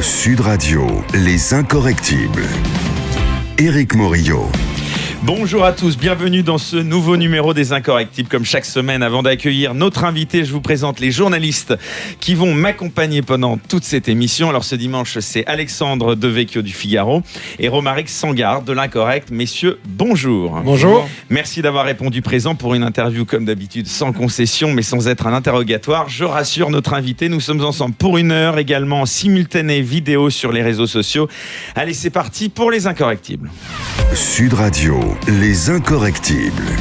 Sud Radio, les incorrectibles. Éric Morillo. Bonjour à tous, bienvenue dans ce nouveau numéro des Incorrectibles. Comme chaque semaine, avant d'accueillir notre invité, je vous présente les journalistes qui vont m'accompagner pendant toute cette émission. Alors ce dimanche, c'est Alexandre Devecchio du Figaro et Romaric Sangar de l'Incorrect. Messieurs, bonjour. Bonjour. Merci d'avoir répondu présent pour une interview comme d'habitude, sans concession mais sans être un interrogatoire. Je rassure notre invité, nous sommes ensemble pour une heure, également en simultané vidéo sur les réseaux sociaux. Allez, c'est parti pour les Incorrectibles. Sud Radio, les incorrectibles.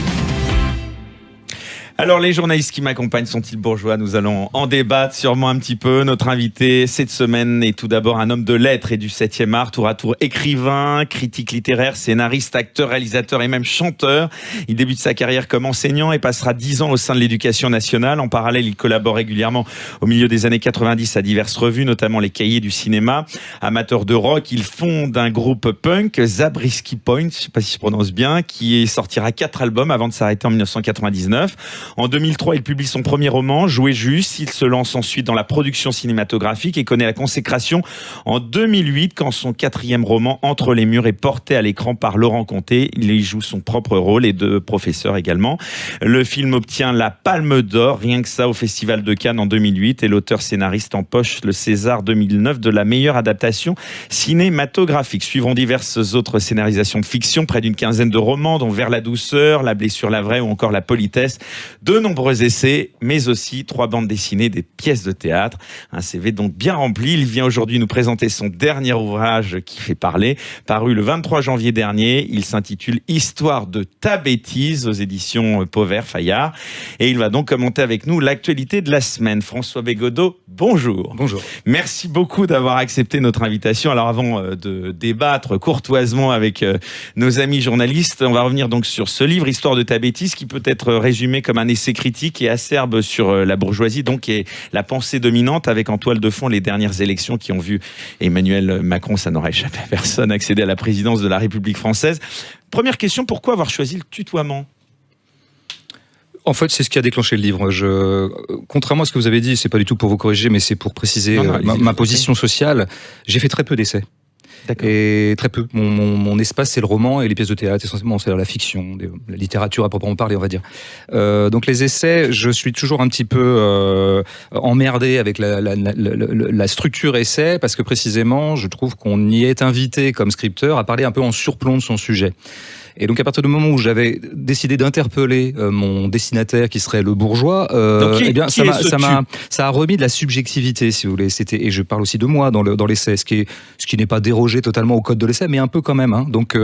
Alors les journalistes qui m'accompagnent sont-ils bourgeois? Nous allons en débattre sûrement un petit peu. Notre invité cette semaine est tout d'abord un homme de lettres et du 7e art, tour à tour écrivain, critique littéraire, scénariste, acteur, réalisateur et même chanteur. Il débute sa carrière comme enseignant et passera 10 ans au sein de l'éducation nationale. En parallèle, il collabore régulièrement au milieu des années 90 à diverses revues, notamment les Cahiers du cinéma. Amateur de rock, il fonde un groupe punk, Zabriskie Point, je ne sais pas si je prononce bien, qui sortira 4 albums avant de s'arrêter en 1999. En 2003, il publie son premier roman, Jouer juste. Il se lance ensuite dans la production cinématographique et connaît la consécration en 2008 quand son 4e roman, Entre les murs, est porté à l'écran par Laurent Conté. Il y joue son propre rôle et de professeur également. Le film obtient la Palme d'Or, rien que ça, au Festival de Cannes en 2008 et l'auteur scénariste empoche le César 2009 de la meilleure adaptation cinématographique. Suivront diverses autres scénarisations de fiction, près d'une quinzaine de romans, dont Vers la douceur, La blessure, la vraie ou encore La politesse. De nombreux essais, mais aussi 3 bandes dessinées, des pièces de théâtre. Un CV donc bien rempli. Il vient aujourd'hui nous présenter son dernier ouvrage qui fait parler, paru le 23 janvier dernier. Il s'intitule Histoire de ta bêtise aux éditions Pauvert-Fayard. Et il va donc commenter avec nous l'actualité de la semaine. François Bégodeau, bonjour. Bonjour. Merci beaucoup d'avoir accepté notre invitation. Alors avant de débattre courtoisement avec nos amis journalistes, on va revenir donc sur ce livre, Histoire de ta bêtise, qui peut être résumé comme un essai critique et acerbe sur la bourgeoisie, donc, et la pensée dominante, avec en toile de fond les dernières élections qui ont vu Emmanuel Macron, ça n'aurait échappé à personne, accéder à la présidence de la République française. Première question, pourquoi avoir choisi le tutoiement ? En fait, c'est ce qui a déclenché le livre. Contrairement à ce que vous avez dit, c'est pas du tout pour vous corriger, mais c'est pour préciser ma position sociale. J'ai fait très peu d'essais. D'accord. Et très peu. Mon espace, c'est le roman et les pièces de théâtre, essentiellement, c'est la fiction, la littérature à proprement parler, on va dire. Donc les essais, je suis toujours un petit peu emmerdé avec la structure essai, parce que précisément, je trouve qu'on y est invité comme scripteur à parler un peu en surplomb de son sujet. Et donc à partir du moment où j'avais décidé d'interpeller mon destinataire qui serait le bourgeois, eh bien ça a remis de la subjectivité, si vous voulez. Et je parle aussi de moi dans l'essai, ce qui n'est pas dérogé totalement au code de l'essai, mais un peu quand même. Hein. Donc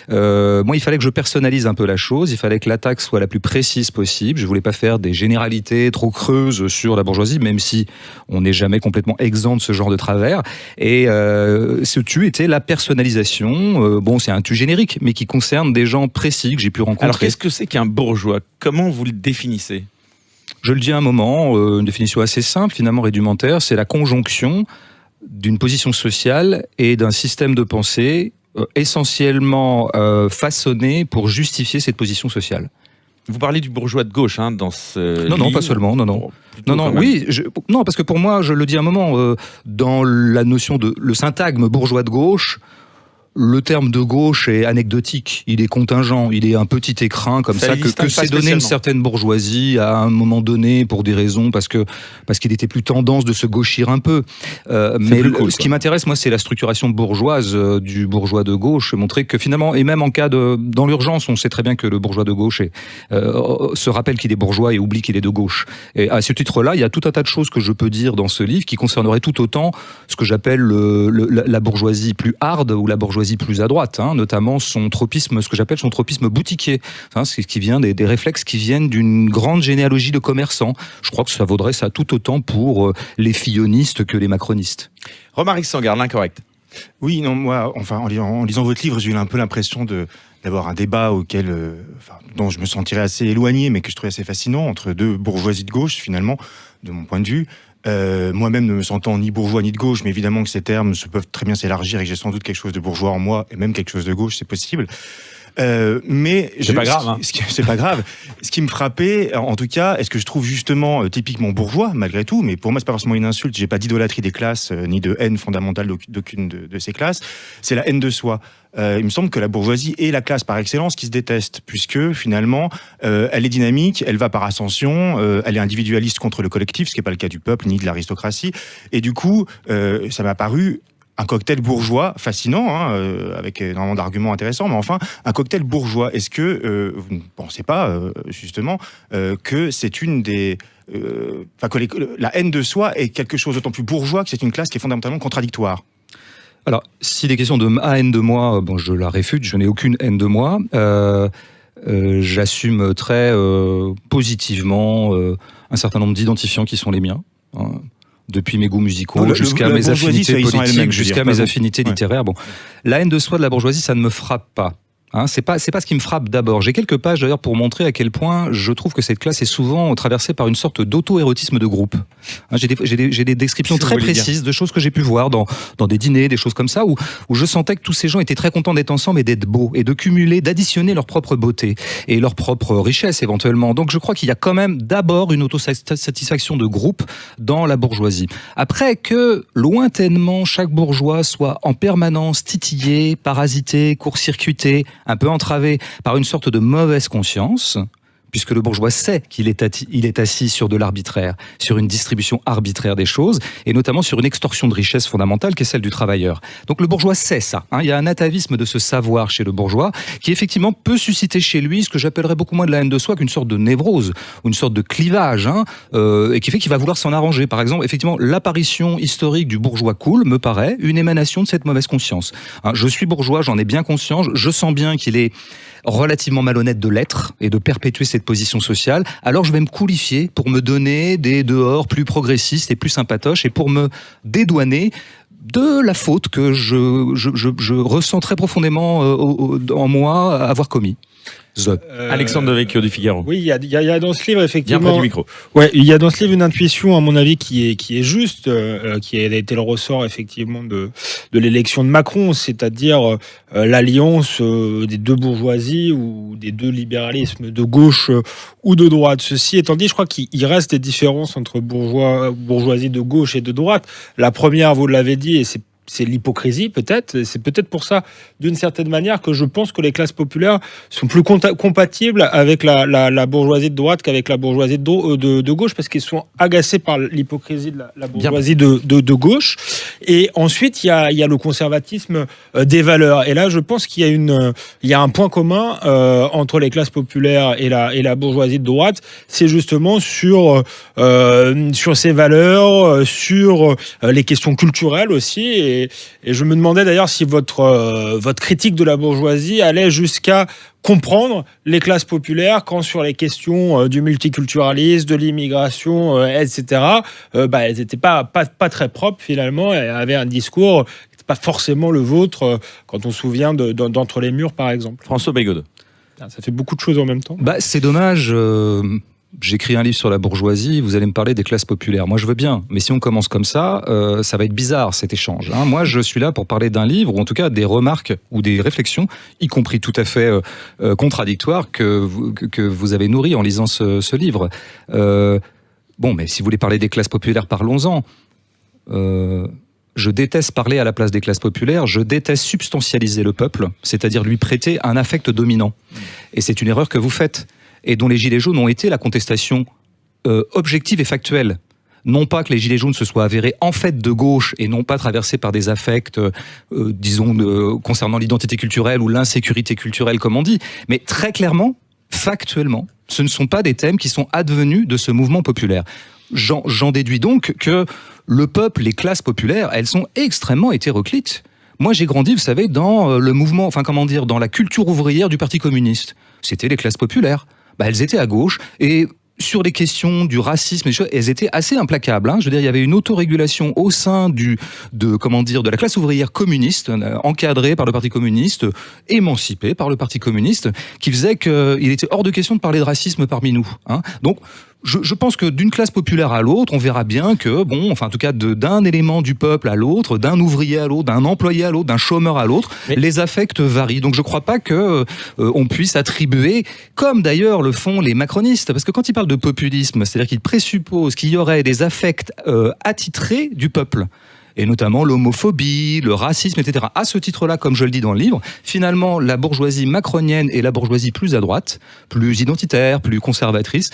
moi, il fallait que je personnalise un peu la chose. Il fallait que l'attaque soit la plus précise possible. Je voulais pas faire des généralités trop creuses sur la bourgeoisie, même si on n'est jamais complètement exempt de ce genre de travers. Et ce tu était la personnalisation. Bon, c'est un tu générique, mais qui concerne des gens précis que j'ai pu rencontrer. Alors qu'est-ce que c'est qu'un bourgeois ? Comment vous le définissez ? Je le dis à un moment, une définition assez simple, finalement rudimentaire, c'est la conjonction d'une position sociale et d'un système de pensée essentiellement façonné pour justifier cette position sociale. Vous parlez du bourgeois de gauche dans ce livre. Non, pas seulement, non. Non, oui, non, parce que pour moi, je le dis à un moment, dans la notion de le syntagme bourgeois de gauche, le terme de gauche est anecdotique, il est contingent, il est un petit écrin comme ça que s'est donné une certaine bourgeoisie à un moment donné pour des raisons parce qu'il était plus tendance de se gauchir un peu. Mais ce qui m'intéresse, moi, c'est la structuration bourgeoise du bourgeois de gauche, montrer que finalement, et même en cas dans l'urgence, on sait très bien que le bourgeois de gauche se rappelle qu'il est bourgeois et oublie qu'il est de gauche. Et à ce titre-là, il y a tout un tas de choses que je peux dire dans ce livre qui concerneraient tout autant ce que j'appelle la bourgeoisie plus hard ou la bourgeoisie plus à droite, notamment son tropisme, ce que j'appelle son tropisme boutiquier, c'est ce qui vient des réflexes qui viennent d'une grande généalogie de commerçants. Je crois que ça vaudrait ça tout autant pour les fillonistes que les macronistes. Romaric Sangar, l'Incorrect. Oui, non, moi, enfin, en lisant votre livre, j'ai eu un peu l'impression d'avoir un débat dont je me sentirais assez éloigné, mais que je trouvais assez fascinant, entre deux bourgeoisies de gauche, finalement, de mon point de vue. Moi-même ne me sentant ni bourgeois ni de gauche, mais évidemment que ces termes peuvent très bien s'élargir et que j'ai sans doute quelque chose de bourgeois en moi et même quelque chose de gauche, c'est possible. Mais c'est pas grave. Hein. C'est pas grave. Ce qui me frappait, en tout cas, est-ce que je trouve justement typiquement bourgeois, malgré tout, mais pour moi, c'est pas forcément une insulte. J'ai pas d'idolâtrie des classes, ni de haine fondamentale d'aucune de ces classes. C'est la haine de soi. Il me semble que la bourgeoisie est la classe par excellence qui se déteste, puisque finalement, elle est dynamique, elle va par ascension, elle est individualiste contre le collectif, ce qui n'est pas le cas du peuple ni de l'aristocratie. Et du coup, ça m'a paru un cocktail bourgeois fascinant, avec énormément d'arguments intéressants, mais enfin, un cocktail bourgeois. Est-ce que vous ne pensez pas, justement, que c'est une des... la haine de soi est quelque chose d'autant plus bourgeois que c'est une classe qui est fondamentalement contradictoire? Alors, s'il est question de ma haine de moi, bon, je la réfute, je n'ai aucune haine de moi. J'assume très positivement un certain nombre d'identifiants qui sont les miens. Depuis mes goûts musicaux jusqu'à mes affinités politiques, jusqu'à mes affinités littéraires. Bon, la haine de soi de la bourgeoisie, ça ne me frappe pas. C'est pas ce qui me frappe d'abord. J'ai quelques pages d'ailleurs pour montrer à quel point je trouve que cette classe est souvent traversée par une sorte d'auto-érotisme de groupe. J'ai des descriptions très précises de choses que j'ai pu voir dans des dîners, des choses comme ça, où je sentais que tous ces gens étaient très contents d'être ensemble et d'être beaux, et de cumuler, d'additionner leur propre beauté et leur propre richesse éventuellement. Donc je crois qu'il y a quand même d'abord une autosatisfaction de groupe dans la bourgeoisie. Après que lointainement chaque bourgeois soit en permanence titillé, parasité, court-circuité, un peu entravé par une sorte de mauvaise conscience, puisque le bourgeois sait qu'il est assis sur de l'arbitraire, sur une distribution arbitraire des choses, et notamment sur une extorsion de richesse fondamentale qui est celle du travailleur. Donc le bourgeois sait ça. Il y a un atavisme de ce savoir chez le bourgeois qui effectivement peut susciter chez lui ce que j'appellerais beaucoup moins de la haine de soi qu'une sorte de névrose, ou une sorte de clivage, et qui fait qu'il va vouloir s'en arranger. Par exemple, effectivement, l'apparition historique du bourgeois cool me paraît une émanation de cette mauvaise conscience. Je suis bourgeois, j'en ai bien conscience, je sens bien qu'il est relativement malhonnête de l'être et de perpétuer cette position sociale, alors je vais me coulifier pour me donner des dehors plus progressistes et plus sympatoches et pour me dédouaner de la faute que je ressens très profondément en moi avoir commis. Alexandre Devecchio du Figaro. Oui, il y a dans ce livre effectivement. Bien près du micro. Ouais, il y a dans ce livre une intuition, à mon avis, qui est juste, qui a été le ressort effectivement de l'élection de Macron, c'est-à-dire l'alliance des deux bourgeoisies ou des deux libéralismes de gauche ou de droite. Ceci étant dit, je crois qu'il reste des différences entre bourgeoisie de gauche et de droite. La première, vous l'avez dit, et c'est l'hypocrisie peut-être. C'est peut-être pour ça, d'une certaine manière, que je pense que les classes populaires sont plus compatibles avec la bourgeoisie de droite qu'avec la bourgeoisie de gauche, parce qu'ils sont agacés par l'hypocrisie de la bourgeoisie de gauche. Et ensuite, il y a le conservatisme des valeurs. Et là, je pense qu'il y a un point commun entre les classes populaires et la bourgeoisie de droite. C'est justement sur ces valeurs, sur les questions culturelles aussi. Et je me demandais d'ailleurs si votre critique de la bourgeoisie allait jusqu'à comprendre les classes populaires quand sur les questions du multiculturalisme, de l'immigration, etc., elles n'étaient pas très propres finalement, et avaient un discours qui n'était pas forcément le vôtre quand on se souvient d'Entre les murs par exemple. François Bégodeau. Ça fait beaucoup de choses en même temps. C'est dommage. J'écris un livre sur la bourgeoisie, vous allez me parler des classes populaires. Moi, je veux bien, mais si on commence comme ça va être bizarre, cet échange. Moi, je suis là pour parler d'un livre, ou en tout cas des remarques ou des réflexions, y compris tout à fait contradictoires, que vous avez nourries en lisant ce livre. Mais si vous voulez parler des classes populaires, parlons-en. Je déteste parler à la place des classes populaires, je déteste substantialiser le peuple, c'est-à-dire lui prêter un affect dominant. Et c'est une erreur que vous faites, et dont les Gilets jaunes ont été la contestation objective et factuelle. Non pas que les Gilets jaunes se soient avérés en fait de gauche et non pas traversés par des affects, concernant l'identité culturelle ou l'insécurité culturelle, comme on dit, mais très clairement, factuellement, ce ne sont pas des thèmes qui sont advenus de ce mouvement populaire. J'en déduis donc que le peuple, les classes populaires, elles sont extrêmement hétéroclites. Moi, j'ai grandi, vous savez, dans le mouvement, dans la culture ouvrière du Parti communiste. C'était les classes populaires. Elles étaient à gauche, et sur les questions du racisme, elles étaient assez implacables. Je veux dire, il y avait une autorégulation au sein de la classe ouvrière communiste, encadrée par le Parti communiste, émancipée par le Parti communiste, qui faisait qu'il était hors de question de parler de racisme parmi nous. Donc, Je pense que d'une classe populaire à l'autre, on verra bien que, en tout cas, d'un élément du peuple à l'autre, d'un ouvrier à l'autre, d'un employé à l'autre, d'un chômeur à l'autre, les affects varient. Donc je ne crois pas que on puisse attribuer, comme d'ailleurs le font les macronistes, parce que quand ils parlent de populisme, c'est-à-dire qu'ils présupposent qu'il y aurait des affects attitrés du peuple, et notamment l'homophobie, le racisme, etc. À ce titre-là, comme je le dis dans le livre, finalement, la bourgeoisie macronienne et la bourgeoisie plus à droite, plus identitaire, plus conservatrice,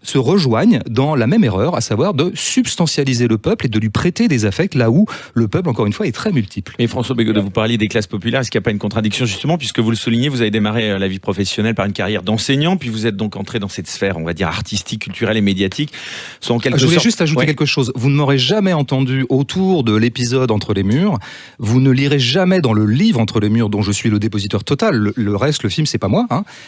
se rejoignent dans la même erreur, à savoir de substantialiser le peuple et de lui prêter des affects là où le peuple, encore une fois, est très multiple. Et François Bégodeau, vous parliez des classes populaires, est-ce qu'il n'y a pas une contradiction justement, puisque vous le soulignez, vous avez démarré la vie professionnelle par une carrière d'enseignant, puis vous êtes donc entré dans cette sphère, on va dire, artistique, culturelle et médiatique. Je voulais juste ajouter quelque chose. Vous ne m'aurez jamais entendu autour de l'épisode Entre les murs. Vous ne lirez jamais dans le livre Entre les murs, dont je suis le dépositeur total. Le reste, le film, c'est pas moi.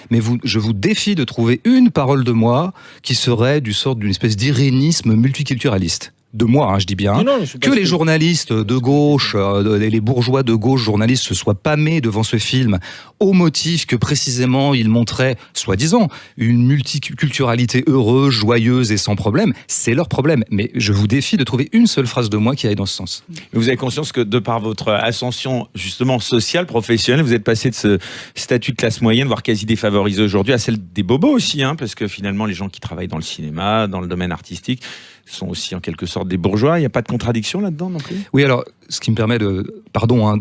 Mais je vous défie de trouver une parole de moi qui serait d'une espèce d'irénisme multiculturaliste. De moi, je dis bien, que les journalistes de gauche, les bourgeois de gauche journalistes se soient pâmés devant ce film au motif que précisément il montrait, soi-disant, une multiculturalité heureuse, joyeuse et sans problème, c'est leur problème. Mais je vous défie de trouver une seule phrase de moi qui aille dans ce sens. Vous avez conscience que de par votre ascension justement sociale, professionnelle, vous êtes passé de ce statut de classe moyenne, voire quasi défavorisé aujourd'hui, à celle des bobos aussi, parce que finalement les gens qui travaillent dans le cinéma, dans le domaine artistique, sont aussi en quelque sorte des bourgeois. Il n'y a pas de contradiction là-dedans non plus ? Oui, alors, ce qui me permet de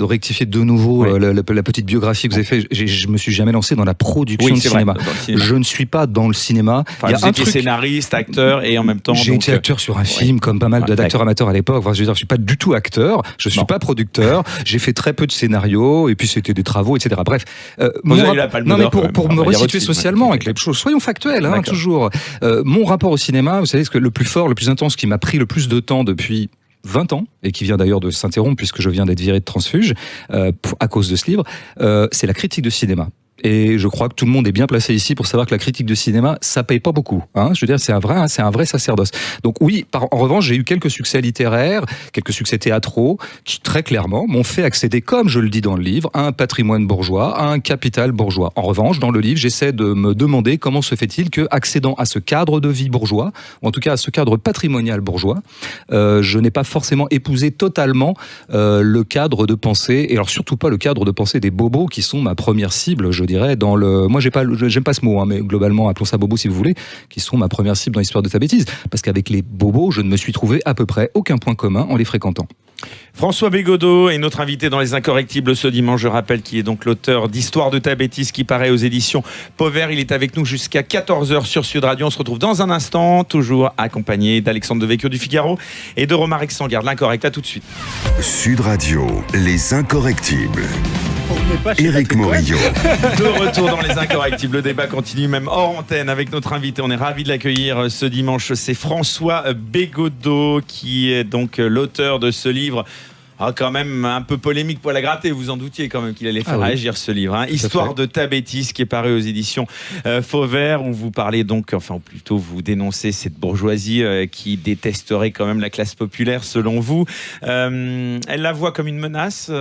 rectifier de nouveau la petite biographie que vous avez fait. Je me suis jamais lancé dans la production de cinéma. Je ne suis pas dans le cinéma. Enfin, vous étiez scénariste, acteur et en même temps... J'ai été acteur sur un film, comme pas mal d'acteurs amateurs à l'époque. Enfin, je veux dire, je suis pas du tout acteur, je suis pas producteur, j'ai fait très peu de scénarios, et puis c'était des travaux, etc. Bref. Pour me resituer socialement, avec les choses, soyons factuels, toujours. Mon rapport au cinéma, vous savez, ce que le plus fort, le plus intense, qui m'a pris le plus de temps depuis 20 ans, et qui vient d'ailleurs de s'interrompre puisque je viens d'être viré de transfuge à cause de ce livre, c'est la critique de cinéma. Et je crois que tout le monde est bien placé ici pour savoir que la critique de cinéma, ça paye pas beaucoup. Je veux dire, c'est un vrai sacerdoce. Donc oui, en revanche, j'ai eu quelques succès littéraires, quelques succès théâtraux, qui très clairement m'ont fait accéder, comme je le dis dans le livre, à un patrimoine bourgeois, à un capital bourgeois. En revanche, dans le livre, j'essaie de me demander comment se fait-il que, accédant à ce cadre de vie bourgeois, ou en tout cas à ce cadre patrimonial bourgeois, je n'ai pas forcément épousé totalement le cadre de pensée, et alors surtout pas le cadre de pensée des bobos qui sont ma première cible, je dirais, moi j'aime pas ce mot, mais globalement, appelons ça bobo si vous voulez, qui sont ma première cible dans l'histoire de ta bêtise, parce qu'avec les bobos, je ne me suis trouvé à peu près aucun point commun en les fréquentant. François Bégodeau est notre invité dans Les Incorrectibles ce dimanche, je rappelle, qui est donc l'auteur d'Histoire de ta bêtise qui paraît aux éditions Pauvert. Il est avec nous jusqu'à 14h sur Sud Radio. On se retrouve dans un instant, toujours accompagné d'Alexandre Devecchio du Figaro et de Romaric Sangarde. L'Incorrect, à tout de suite. Sud Radio, Les Incorrectibles. Éric Morillo. De retour dans Les Incorrectibles. Le débat continue même hors antenne avec notre invité. On est ravis de l'accueillir ce dimanche. C'est François Bégodeau qui est donc l'auteur de ce livre. Quand même un peu polémique pour la gratter, vous en doutiez quand même qu'il allait faire réagir ce livre. Histoire de ta bêtise qui est paru aux éditions Fauvert, où vous parlez donc, ou plutôt vous dénoncez cette bourgeoisie qui détesterait quand même la classe populaire selon vous. Elle la voit comme une menace,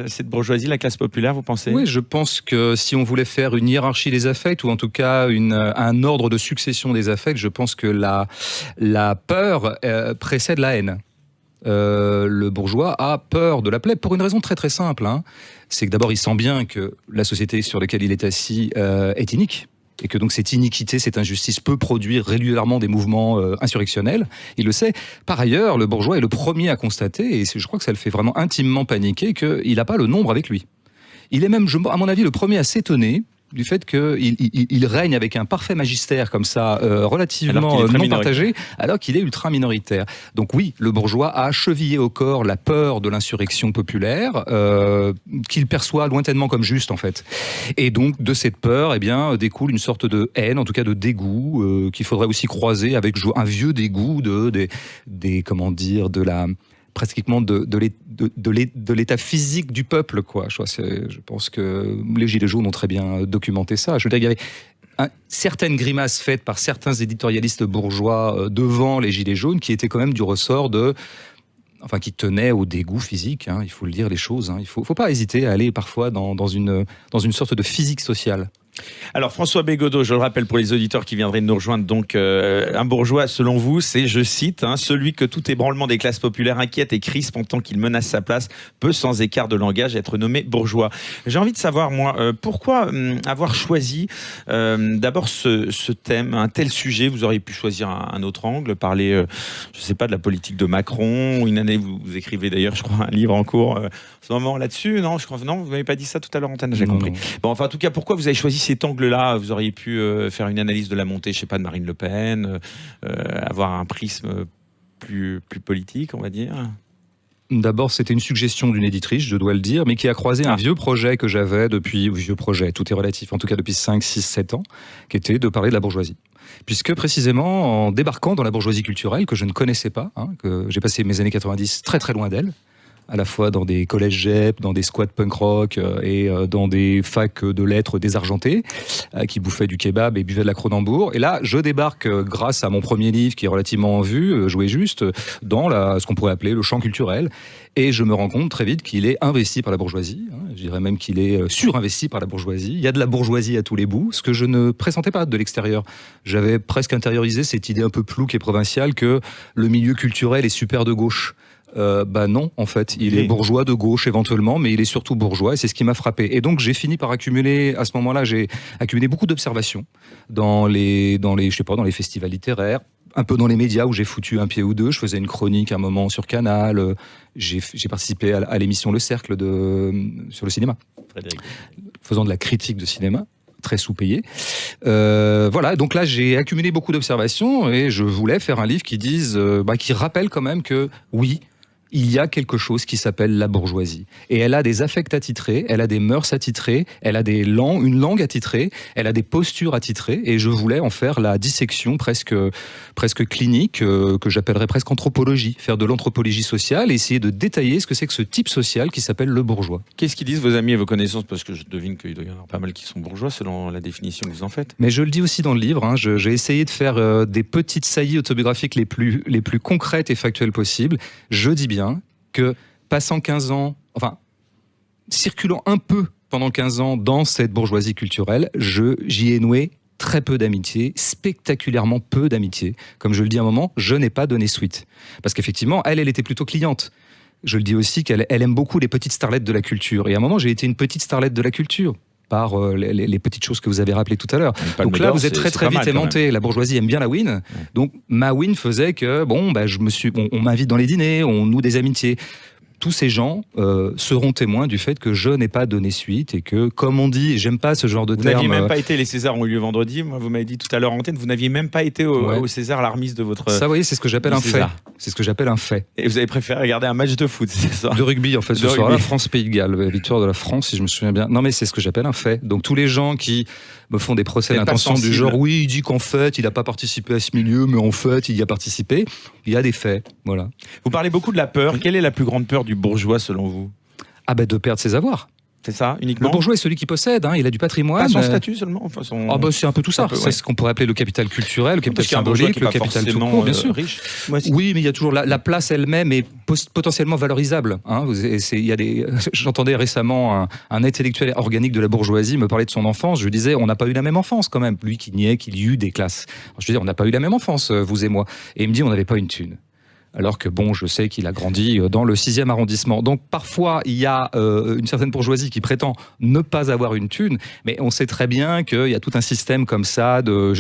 cette bourgeoisie, la classe populaire, vous pensez ? Oui, je pense que si on voulait faire une hiérarchie des affects, ou en tout cas un ordre de succession des affects, je pense que la peur précède la haine. Le bourgeois a peur de la plèbe pour une raison très très simple. C'est que d'abord il sent bien que la société sur laquelle il est assis est inique. Et que donc cette iniquité, cette injustice peut produire régulièrement des mouvements insurrectionnels. Il le sait. Par ailleurs, le bourgeois est le premier à constater, et je crois que ça le fait vraiment intimement paniquer, qu'il n'a pas le nombre avec lui. Il est même, à mon avis, le premier à s'étonner du fait qu'il règne avec un parfait magistère comme ça, relativement non partagé, alors qu'il est ultra minoritaire. Donc oui, le bourgeois a chevillé au corps la peur de l'insurrection populaire, qu'il perçoit lointainement comme juste en fait. Et donc de cette peur, découle une sorte de haine, en tout cas de dégoût, qu'il faudrait aussi croiser avec un vieux dégoût pratiquement de l'état physique du peuple, quoi. Je pense que les Gilets jaunes ont très bien documenté ça. Je veux dire, il y avait certaines grimaces faites par certains éditorialistes bourgeois devant les Gilets jaunes qui étaient quand même du ressort qui tenaient au dégoût physique, il faut le dire les choses. Il faut pas hésiter à aller parfois dans une sorte de physique sociale. Alors François Bégodeau, je le rappelle pour les auditeurs qui viendraient de nous rejoindre, donc un bourgeois selon vous, c'est, je cite, celui que tout ébranlement des classes populaires inquiète et crispe en tant qu'il menace sa place, peut sans écart de langage être nommé bourgeois. J'ai envie de savoir, moi, pourquoi avoir choisi d'abord ce thème, un tel sujet. Vous auriez pu choisir un autre angle, parler, je sais pas, de la politique de Macron. Une année, vous écrivez d'ailleurs, je crois, un livre en cours en ce moment là-dessus. Non, vous m'avez pas dit ça tout à l'heure, Antoine, j'ai compris. Bon, enfin, en tout cas, pourquoi vous avez choisi cet angle-là? Vous auriez pu faire une analyse de la montée, je sais pas, de Marine Le Pen, avoir un prisme plus politique, on va dire. D'abord, c'était une suggestion d'une éditrice, je dois le dire, mais qui a croisé un vieux projet que j'avais vieux projet, tout est relatif, en tout cas depuis 5, 6, 7 ans, qui était de parler de la bourgeoisie. Puisque précisément, en débarquant dans la bourgeoisie culturelle, que je ne connaissais pas, que j'ai passé mes années 90 très très loin d'elle, à la fois dans des collèges GEP, dans des squats punk rock et dans des facs de lettres désargentées qui bouffaient du kebab et buvaient de la Cronenbourg. Et là, je débarque grâce à mon premier livre qui est relativement en vue, Jouer juste, dans ce qu'on pourrait appeler le champ culturel. Et je me rends compte très vite qu'il est investi par la bourgeoisie. Je dirais même qu'il est surinvesti par la bourgeoisie. Il y a de la bourgeoisie à tous les bouts, ce que je ne pressentais pas de l'extérieur. J'avais presque intériorisé cette idée un peu plouque et provinciale que le milieu culturel est super de gauche. Non, en fait, il est bourgeois de gauche éventuellement, mais il est surtout bourgeois et c'est ce qui m'a frappé. Et donc j'ai fini par accumuler, à ce moment-là, j'ai accumulé beaucoup d'observations dans les festivals littéraires, un peu dans les médias où j'ai foutu un pied ou deux. Je faisais une chronique à un moment sur Canal. J'ai participé à l'émission Le Cercle sur le cinéma, Frédéric, faisant de la critique de cinéma. Très sous-payé. Voilà, donc là j'ai accumulé beaucoup d'observations et je voulais faire un livre qui rappelle quand même que oui, il y a quelque chose qui s'appelle la bourgeoisie. Et elle a des affects attitrés, elle a des mœurs attitrées, elle a une langue attitrée, elle a des postures attitrées, et je voulais en faire la dissection presque clinique, que j'appellerais presque anthropologie, faire de l'anthropologie sociale et essayer de détailler ce que c'est que ce type social qui s'appelle le bourgeois. Qu'est-ce qu'ils disent vos amis et vos connaissances? Parce que je devine qu'il doit y en avoir pas mal qui sont bourgeois selon la définition que vous en faites. Mais je le dis aussi dans le livre, j'ai essayé de faire des petites saillies autobiographiques les plus concrètes et factuelles possibles. Je dis bien que passant 15 ans, circulant un peu pendant 15 ans dans cette bourgeoisie culturelle, j'y ai noué très peu d'amitié, spectaculairement peu d'amitié. Comme je le dis à un moment, je n'ai pas donné suite. Parce qu'effectivement, elle était plutôt cliente. Je le dis aussi qu'elle aime beaucoup les petites starlettes de la culture. Et à un moment, j'ai été une petite starlette de la culture, par les petites choses que vous avez rappelées tout à l'heure. Donc là, vous êtes très vite aimanté. La bourgeoisie aime bien la win. Donc ma win faisait que on m'invite dans les dîners, on noue des amitiés. Tous ces gens seront témoins du fait que je n'ai pas donné suite et que, comme on dit, j'aime pas ce genre de terme. Vous n'aviez même pas été, les Césars ont eu lieu vendredi. Moi, vous m'avez dit tout à l'heure en antenne, vous n'aviez même pas été au César, la remise de votre. Ça, vous voyez, c'est ce que j'appelle un fait. C'est ce que j'appelle un fait. Et vous avez préféré regarder un match de foot, c'est ça? De rugby, en fait, ce soir-là, France-Pays de Galles, victoire de la France, si je me souviens bien. Non, mais c'est ce que j'appelle un fait. Donc tous les gens qui me font des procès d'intention du genre, oui, il dit qu'en fait, il n'a pas participé à ce milieu, mais en fait, il y a participé. Il y a des faits, voilà. Vous parlez beaucoup de la peur. Quelle est la plus grande peur du bourgeois, selon vous? De perdre ses avoirs. C'est ça, uniquement. Le bourgeois est celui qui possède, il a du patrimoine. Son statut seulement, c'est un peu tout ça. C'est ce qu'on pourrait appeler le capital culturel, le capital symbolique, le capital tout court, bien sûr. Riche. Oui, mais il y a toujours la place elle-même est potentiellement valorisable. J'entendais récemment un intellectuel organique de la bourgeoisie me parler de son enfance. Je lui disais, on n'a pas eu la même enfance quand même. Lui qui niait qu'il y eut des classes. Je lui disais, on n'a pas eu la même enfance, vous et moi. Et il me dit, on n'avait pas une thune. Alors que je sais qu'il a grandi dans le 6e arrondissement. Donc parfois, il y a une certaine bourgeoisie qui prétend ne pas avoir une thune, mais on sait très bien qu'il y a tout un système comme ça de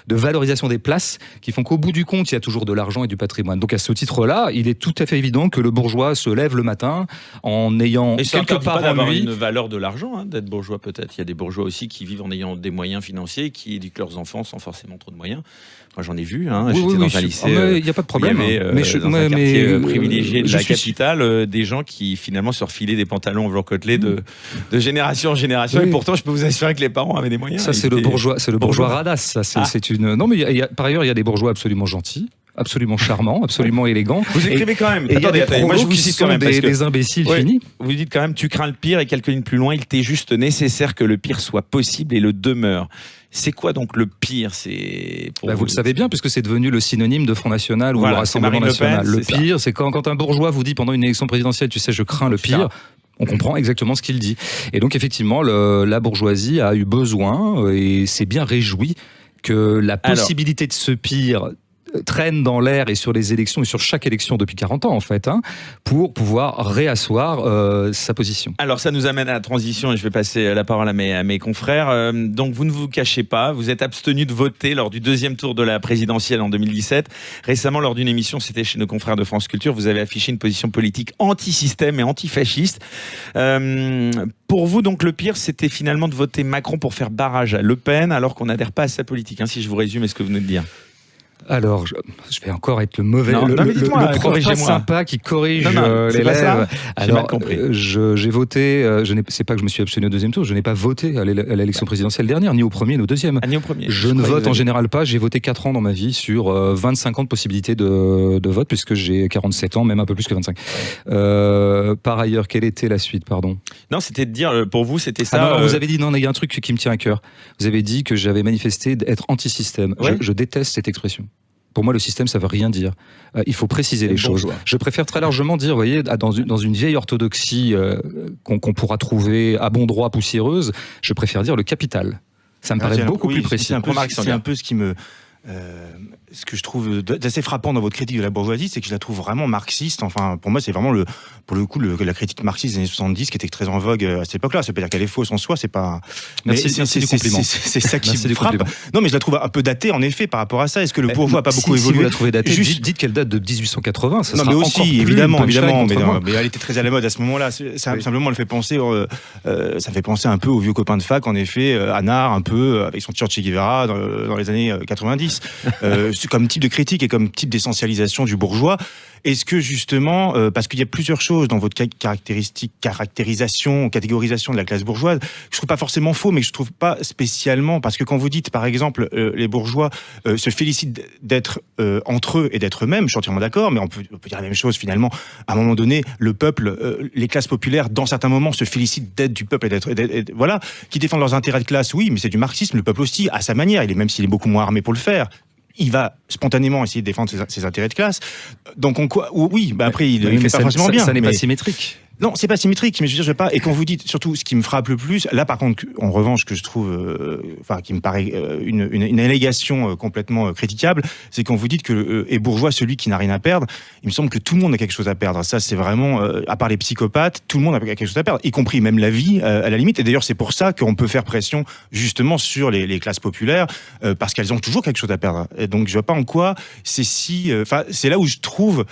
valorisation des places qui font qu'au bout du compte, il y a toujours de l'argent et du patrimoine. Donc à ce titre-là, il est tout à fait évident que le bourgeois se lève le matin en ayant quelque part en lui une valeur de l'argent, d'être bourgeois peut-être. Il y a des bourgeois aussi qui vivent en ayant des moyens financiers, qui éduquent leurs enfants sans forcément trop de moyens. Moi, j'en ai vu. J'étais dans un lycée. Il n'y a pas de problème. Il y avait dans un quartier privilégié de la capitale des gens qui finalement se refilaient des pantalons en côtelés de génération en génération. Et pourtant, je peux vous assurer que les parents avaient des moyens. Ça, c'est le bourgeois radasse. Ça, c'est une. Non, mais par ailleurs, il y a des bourgeois absolument gentils, absolument charmants, absolument élégants. Vous écrivez quand même. Attendez, moi je vous cite quand même des imbéciles finis. Vous dites quand même, tu crains le pire et quelques lignes plus loin, il t'est juste nécessaire que le pire soit possible et le demeure. C'est quoi donc le pire? Vous le savez bien, puisque c'est devenu le synonyme de Front National ou le Rassemblement National. Le pire, c'est quand un bourgeois vous dit pendant une élection présidentielle, tu sais, je crains le pire. On comprend exactement ce qu'il dit. Et donc effectivement, la bourgeoisie a eu besoin, et s'est bien réjouie que la possibilité de ce pire traîne dans l'air et sur les élections et sur chaque élection depuis 40 ans en fait, pour pouvoir réasseoir sa position. Alors ça nous amène à la transition et je vais passer la parole à mes confrères. Donc vous ne vous cachez pas, vous êtes abstenu de voter lors du deuxième tour de la présidentielle en 2017. Récemment, lors d'une émission, c'était chez nos confrères de France Culture, vous avez affiché une position politique anti-système et antifasciste. Pour vous, donc, le pire, c'était finalement de voter Macron pour faire barrage à Le Pen, alors qu'on n'adhère pas à sa politique, si je vous résume ce que vous venez de dire. Alors, je vais encore être le mauvais, le prof pas sympa qui corrige l'élève. Alors, j'ai voté, c'est pas que je me suis abstenu au deuxième tour, je n'ai pas voté à l'élection présidentielle dernière, ni au premier, ni au deuxième. Ni au premier. Je ne vote en général pas, j'ai voté 4 ans dans ma vie sur 25 ans de possibilité de vote, puisque j'ai 47 ans, même un peu plus que 25. Par ailleurs, quelle était la suite, pardon ? Non, c'était de dire, pour vous, c'était ça. Non, vous avez dit, non, il y a un truc qui me tient à cœur. Vous avez dit que j'avais manifesté d'être anti-système. Ouais. Je déteste cette expression. Pour moi, le système, ça veut rien dire. Il faut préciser les choses. Je préfère très largement dire, vous voyez, dans une vieille orthodoxie qu'on pourra trouver à bon droit poussiéreuse, je préfère dire le capital. Ça me paraît beaucoup plus précis. C'est un peu ce qui me... ce que je trouve d'assez frappant dans votre critique de la bourgeoisie, c'est que je la trouve vraiment marxiste. Enfin, pour moi, c'est vraiment pour le coup la critique marxiste des années 70 qui était très en vogue à cette époque-là. Ça veut pas dire qu'elle est fausse en soi, c'est pas. Merci du compliment. C'est ça qui me frappe. Non, mais je la trouve un peu datée en effet par rapport à ça. Est-ce que le bourgeois a pas beaucoup évolué ? Si vous la trouvez datée, dites qu'elle date de 1880. Ça sera mais aussi, encore plus évidemment, mais elle était très à la mode à ce moment-là. Simplement, elle fait penser, ça fait penser un peu aux vieux copains de fac, en effet, Anard, un peu avec son t-shirt Che Guevara dans les années 90. Comme type de critique et comme type d'essentialisation du bourgeois. Est-ce que justement, parce qu'il y a plusieurs choses dans votre caractérisation, catégorisation de la classe bourgeoise, je trouve pas forcément faux, mais je trouve pas spécialement, parce que quand vous dites, par exemple, les bourgeois se félicitent d'être entre eux et d'être eux-mêmes, je suis entièrement d'accord, mais on peut dire la même chose finalement. À un moment donné, le peuple, les classes populaires, dans certains moments, se félicitent d'être du peuple et voilà, qui défendent leurs intérêts de classe, oui, mais c'est du marxisme. Le peuple aussi, à sa manière, même s'il est beaucoup moins armé pour le faire, il va spontanément essayer de défendre ses intérêts de classe. Donc, oui, après, il fait pas forcément bien. Ça n'est pas symétrique. Non, c'est pas symétrique, mais je veux dire, je sais pas. Et quand vous dites, surtout, ce qui me frappe le plus, là, par contre, en revanche, que je trouve, qui me paraît une allégation complètement critiquable, c'est quand vous dites que est bourgeois celui qui n'a rien à perdre. Il me semble que tout le monde a quelque chose à perdre. Ça, c'est vraiment, à part les psychopathes, tout le monde a quelque chose à perdre, y compris même la vie, à la limite. Et d'ailleurs, c'est pour ça qu'on peut faire pression, justement, sur les classes populaires, parce qu'elles ont toujours quelque chose à perdre. Et donc, je vois pas en quoi c'est c'est là où je trouve,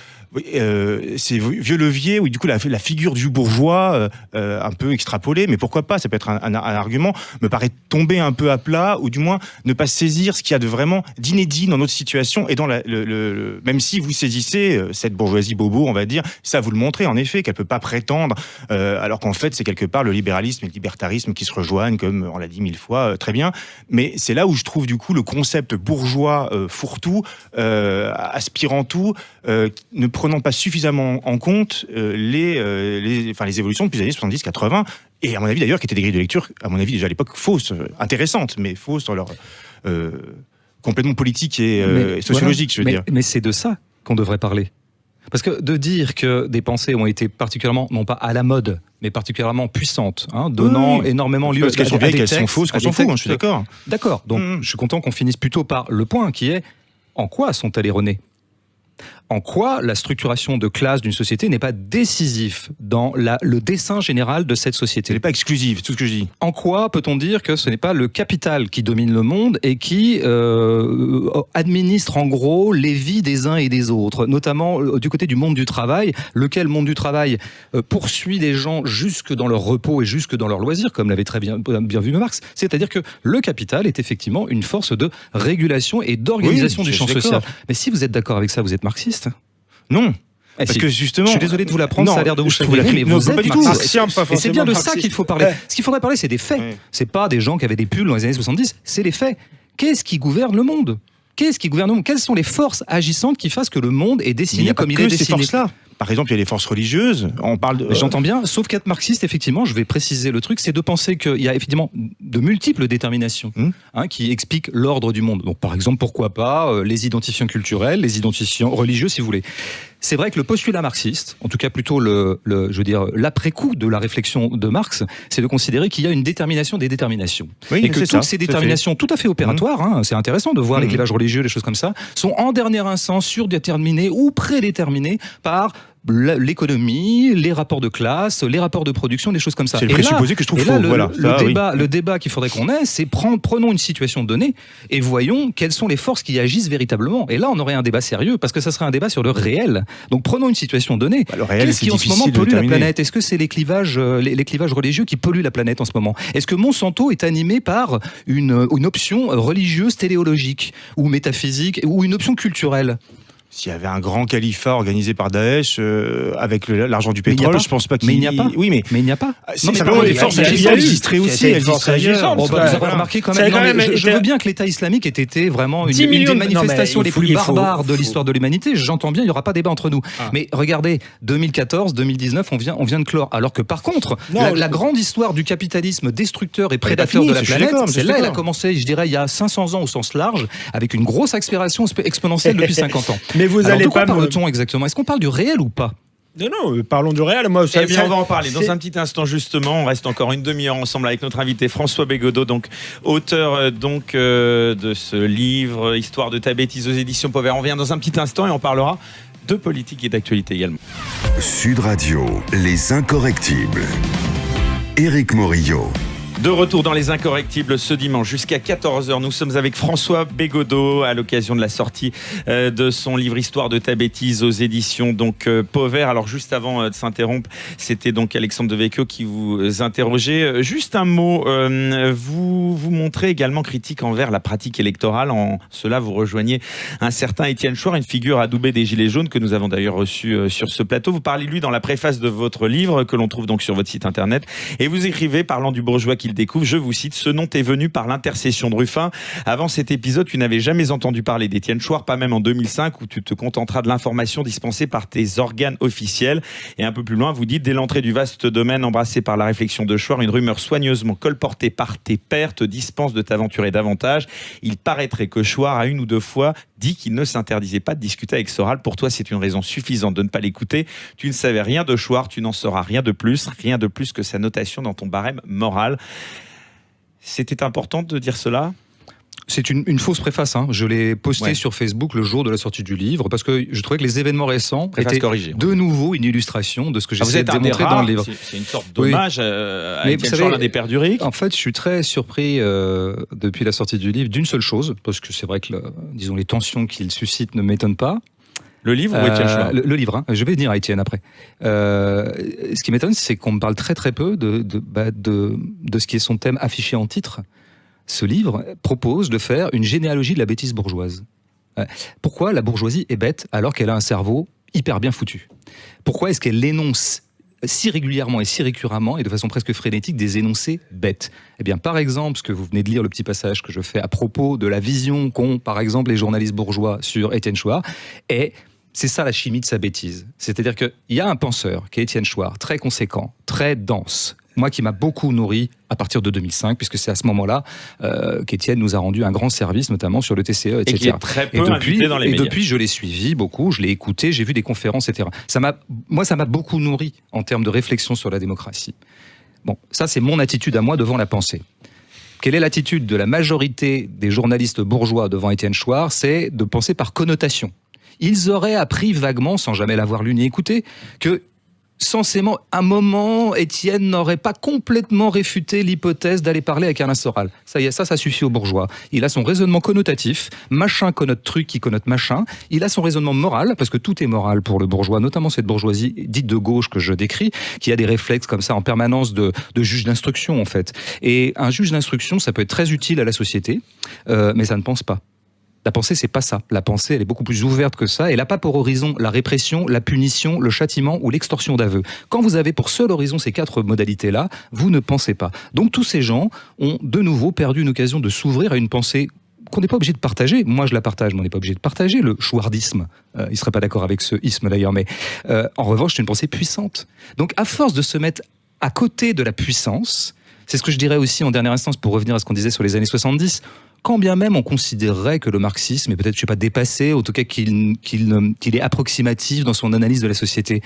ces vieux leviers où du coup la figure du bourgeois un peu extrapolée, mais pourquoi pas, ça peut être un argument, me paraît tomber un peu à plat, ou du moins ne pas saisir ce qu'il y a de vraiment d'inédit dans notre situation, et dans même si vous saisissez cette bourgeoisie bobo, on va dire, ça vous le montrez en effet, qu'elle peut pas prétendre, alors qu'en fait c'est quelque part le libéralisme et le libertarisme qui se rejoignent, comme on l'a dit 1000 fois, très bien, mais c'est là où je trouve du coup le concept bourgeois fourre-tout, aspirant tout, ne prenant pas suffisamment en compte les évolutions depuis les années 70-80, et à mon avis d'ailleurs qui étaient des grilles de lecture, à mon avis déjà à l'époque fausses, intéressantes, mais fausses dans leur complètement politique et sociologique, je veux dire. Mais c'est de ça qu'on devrait parler. Parce que de dire que des pensées ont été particulièrement, non pas à la mode, mais particulièrement puissantes, donnant énormément lieu à des textes. Parce qu'elles sont vieilles, qu'elles sont fausses, qu'on s'en fout, je suis d'accord. D'accord, donc je suis content qu'on finisse plutôt par le point qui est, en quoi sont-elles erronées ? En quoi la structuration de classe d'une société n'est pas décisif dans le dessin général de cette société. Elle n'est pas exclusive, c'est tout ce que je dis. En quoi peut-on dire que ce n'est pas le capital qui domine le monde et qui administre en gros les vies des uns et des autres, notamment du côté du monde du travail, lequel monde du travail poursuit les gens jusque dans leur repos et jusque dans leur loisir, comme l'avait très bien vu Marx. C'est-à-dire que le capital est effectivement une force de régulation et d'organisation du champ social. Mais si vous êtes d'accord avec ça, vous êtes marxiste ? Non. Parce que justement, je suis désolé de vous l'apprendre, ça a l'air de vous chagriner, mais vous êtes marxiste. Et c'est bien de ça qu'il faut parler. Ce qu'il faudrait parler, c'est des faits. C'est pas des gens qui avaient des pulls dans les années 70, c'est les faits. Qu'est-ce qui gouverne le monde ? Quelles sont les forces agissantes qui fassent que le monde est dessiné comme il est dessiné ? Ces forces-là. Par exemple, il y a les forces religieuses. On parle de... J'entends bien, sauf qu'être marxiste, effectivement, je vais préciser le truc, c'est de penser qu'il y a effectivement de multiples déterminations qui expliquent l'ordre du monde. Donc, par exemple, pourquoi pas les identifiants culturels, les identifiants religieux, si vous voulez. c'est vrai que le postulat marxiste, en tout cas plutôt je veux dire, l'après-coup de la réflexion de Marx, c'est de considérer qu'il y a une détermination des déterminations. Oui, et que toutes ces déterminations tout à fait opératoires, c'est intéressant de voir les clivages religieux, des choses comme ça, sont en dernière instance surdéterminées ou prédéterminées par l'économie, les rapports de classe, les rapports de production, des choses comme ça. C'est le présupposé que je trouve faux. Le débat qu'il faudrait qu'on ait, c'est prenons une situation donnée et voyons quelles sont les forces qui agissent véritablement. Et là, on aurait un débat sérieux, parce que ça serait un débat sur le réel. Donc prenons une situation donnée. Qu'est-ce qui en ce moment pollue la planète ? Est-ce que c'est les clivages religieux qui polluent la planète en ce moment ? Est-ce que Monsanto est animé par une option religieuse, téléologique ou métaphysique, ou une option culturelle ? S'il y avait un grand califat organisé par Daesh avec l'argent du pétrole, je pense pas qu'il... Mais il n'y a pas. Oui, mais il n'y a pas. Simplement, les forces agissantes existeraient aussi. Elles existeraient ailleurs. Vous avez remarqué quand même. Je veux bien que l'État islamique ait été vraiment une des manifestations les plus barbares de l'histoire de l'humanité. J'entends bien, il n'y aura pas débat entre nous. Mais regardez, 2014, 2019, on vient de clore. Alors que par contre, la grande histoire du capitalisme destructeur et prédateur de la planète, celle-là, elle a commencé, je dirais, il y a 500 ans au sens large, avec une grosse accélération exponentielle depuis 50 ans. Mais vous allez pas. Parle-t-on exactement ? Est-ce qu'on parle du réel ou pas ? Non, parlons du réel. Moi, on va en parler dans un petit instant justement. On reste encore une demi-heure ensemble avec notre invité François Bégodeau, donc auteur de ce livre Histoire de ta bêtise aux éditions Pauvert. On revient dans un petit instant et on parlera de politique et d'actualité également. Sud Radio, les incorrectibles. Éric Morillo. De retour dans Les Incorrectibles ce dimanche jusqu'à 14h. Nous sommes avec François Bégodeau à l'occasion de la sortie de son livre Histoire de ta bêtise aux éditions Pauvert. Alors juste avant de s'interrompre, c'était donc Alexandre Devecchio qui vous interrogeait. Juste un mot, vous montrez également critique envers la pratique électorale. En cela, vous rejoignez un certain Étienne Chouard, une figure adoubée des Gilets jaunes que nous avons d'ailleurs reçu sur ce plateau. Vous parlez lui dans la préface de votre livre que l'on trouve donc sur votre site internet et vous écrivez, parlant du bourgeois qu'il découvre, je vous cite, ce nom t'est venu par l'intercession de Ruffin. Avant cet épisode, tu n'avais jamais entendu parler d'Étienne Chouard, pas même en 2005 où tu te contenteras de l'information dispensée par tes organes officiels. Et un peu plus loin, vous dites, dès l'entrée du vaste domaine embrassé par la réflexion de Chouard, une rumeur soigneusement colportée par tes pairs te dispense de t'aventurer davantage. Il paraîtrait que Chouard a une ou deux fois dit qu'il ne s'interdisait pas de discuter avec Soral. Pour toi, c'est une raison suffisante de ne pas l'écouter. Tu ne savais rien de Chouard, tu n'en sauras rien de plus que sa notation dans ton barème moral. C'était important de dire cela ? C'est une fausse préface. Je l'ai posté sur Facebook le jour de la sortie du livre parce que je trouvais que les événements récents étaient de nouveau une illustration de ce que j'essaie de démontrer dans le livre. C'est une sorte d'hommage à Étienne Chouard, l'un des pères du RIC. En fait, je suis très surpris depuis la sortie du livre d'une seule chose, parce que c'est vrai que disons, les tensions qu'il suscite ne m'étonnent pas. Le livre ou Étienne Chouard ? Le livre, je vais venir à Étienne après. Ce qui m'étonne, c'est qu'on me parle très très peu de ce qui est son thème affiché en titre. Ce livre propose de faire une généalogie de la bêtise bourgeoise. Pourquoi la bourgeoisie est bête alors qu'elle a un cerveau hyper bien foutu ? Pourquoi est-ce qu'elle énonce si régulièrement et si récurremment et de façon presque frénétique des énoncés bêtes ? Eh bien, par exemple, ce que vous venez de lire, le petit passage que je fais à propos de la vision qu'ont, par exemple, les journalistes bourgeois sur Étienne Chouard, c'est ça la chimie de sa bêtise. C'est-à-dire qu'il y a un penseur qui est Étienne Chouard, très conséquent, très dense, moi qui m'a beaucoup nourri à partir de 2005, puisque c'est à ce moment-là qu'Étienne nous a rendu un grand service, notamment sur le TCE, etc. Et qui est très peu invité dans les médias. Et depuis, je l'ai suivi beaucoup, je l'ai écouté, j'ai vu des conférences, etc. Ça m'a beaucoup nourri en termes de réflexion sur la démocratie. Bon, ça c'est mon attitude à moi devant la pensée. Quelle est l'attitude de la majorité des journalistes bourgeois devant Étienne Chouard ? C'est de penser par connotation. Ils auraient appris vaguement, sans jamais l'avoir lu ni écouté, que censément, à un moment, Étienne n'aurait pas complètement réfuté l'hypothèse d'aller parler avec Alain Soral. Ça y est, ça suffit aux bourgeois. Il a son raisonnement connotatif, machin connote truc qui connote machin. Il a son raisonnement moral, parce que tout est moral pour le bourgeois, notamment cette bourgeoisie dite de gauche que je décris, qui a des réflexes comme ça en permanence de juge d'instruction, en fait. Et un juge d'instruction, ça peut être très utile à la société, mais ça ne pense pas. La pensée, c'est pas ça. La pensée, elle est beaucoup plus ouverte que ça. Elle n'a pas pour horizon la répression, la punition, le châtiment ou l'extorsion d'aveu. Quand vous avez pour seul horizon ces 4 modalités-là, vous ne pensez pas. Donc tous ces gens ont de nouveau perdu une occasion de s'ouvrir à une pensée qu'on n'est pas obligé de partager. Moi, je la partage, mais on n'est pas obligé de partager le chouardisme. Il ne serait pas d'accord avec ce isme d'ailleurs, mais en revanche, c'est une pensée puissante. Donc à force de se mettre à côté de la puissance, c'est ce que je dirais aussi en dernière instance pour revenir à ce qu'on disait sur les années 70, quand bien même on considérerait que le marxisme est peut-être, je sais pas, dépassé, en tout cas qu'il est approximatif dans son analyse de la société.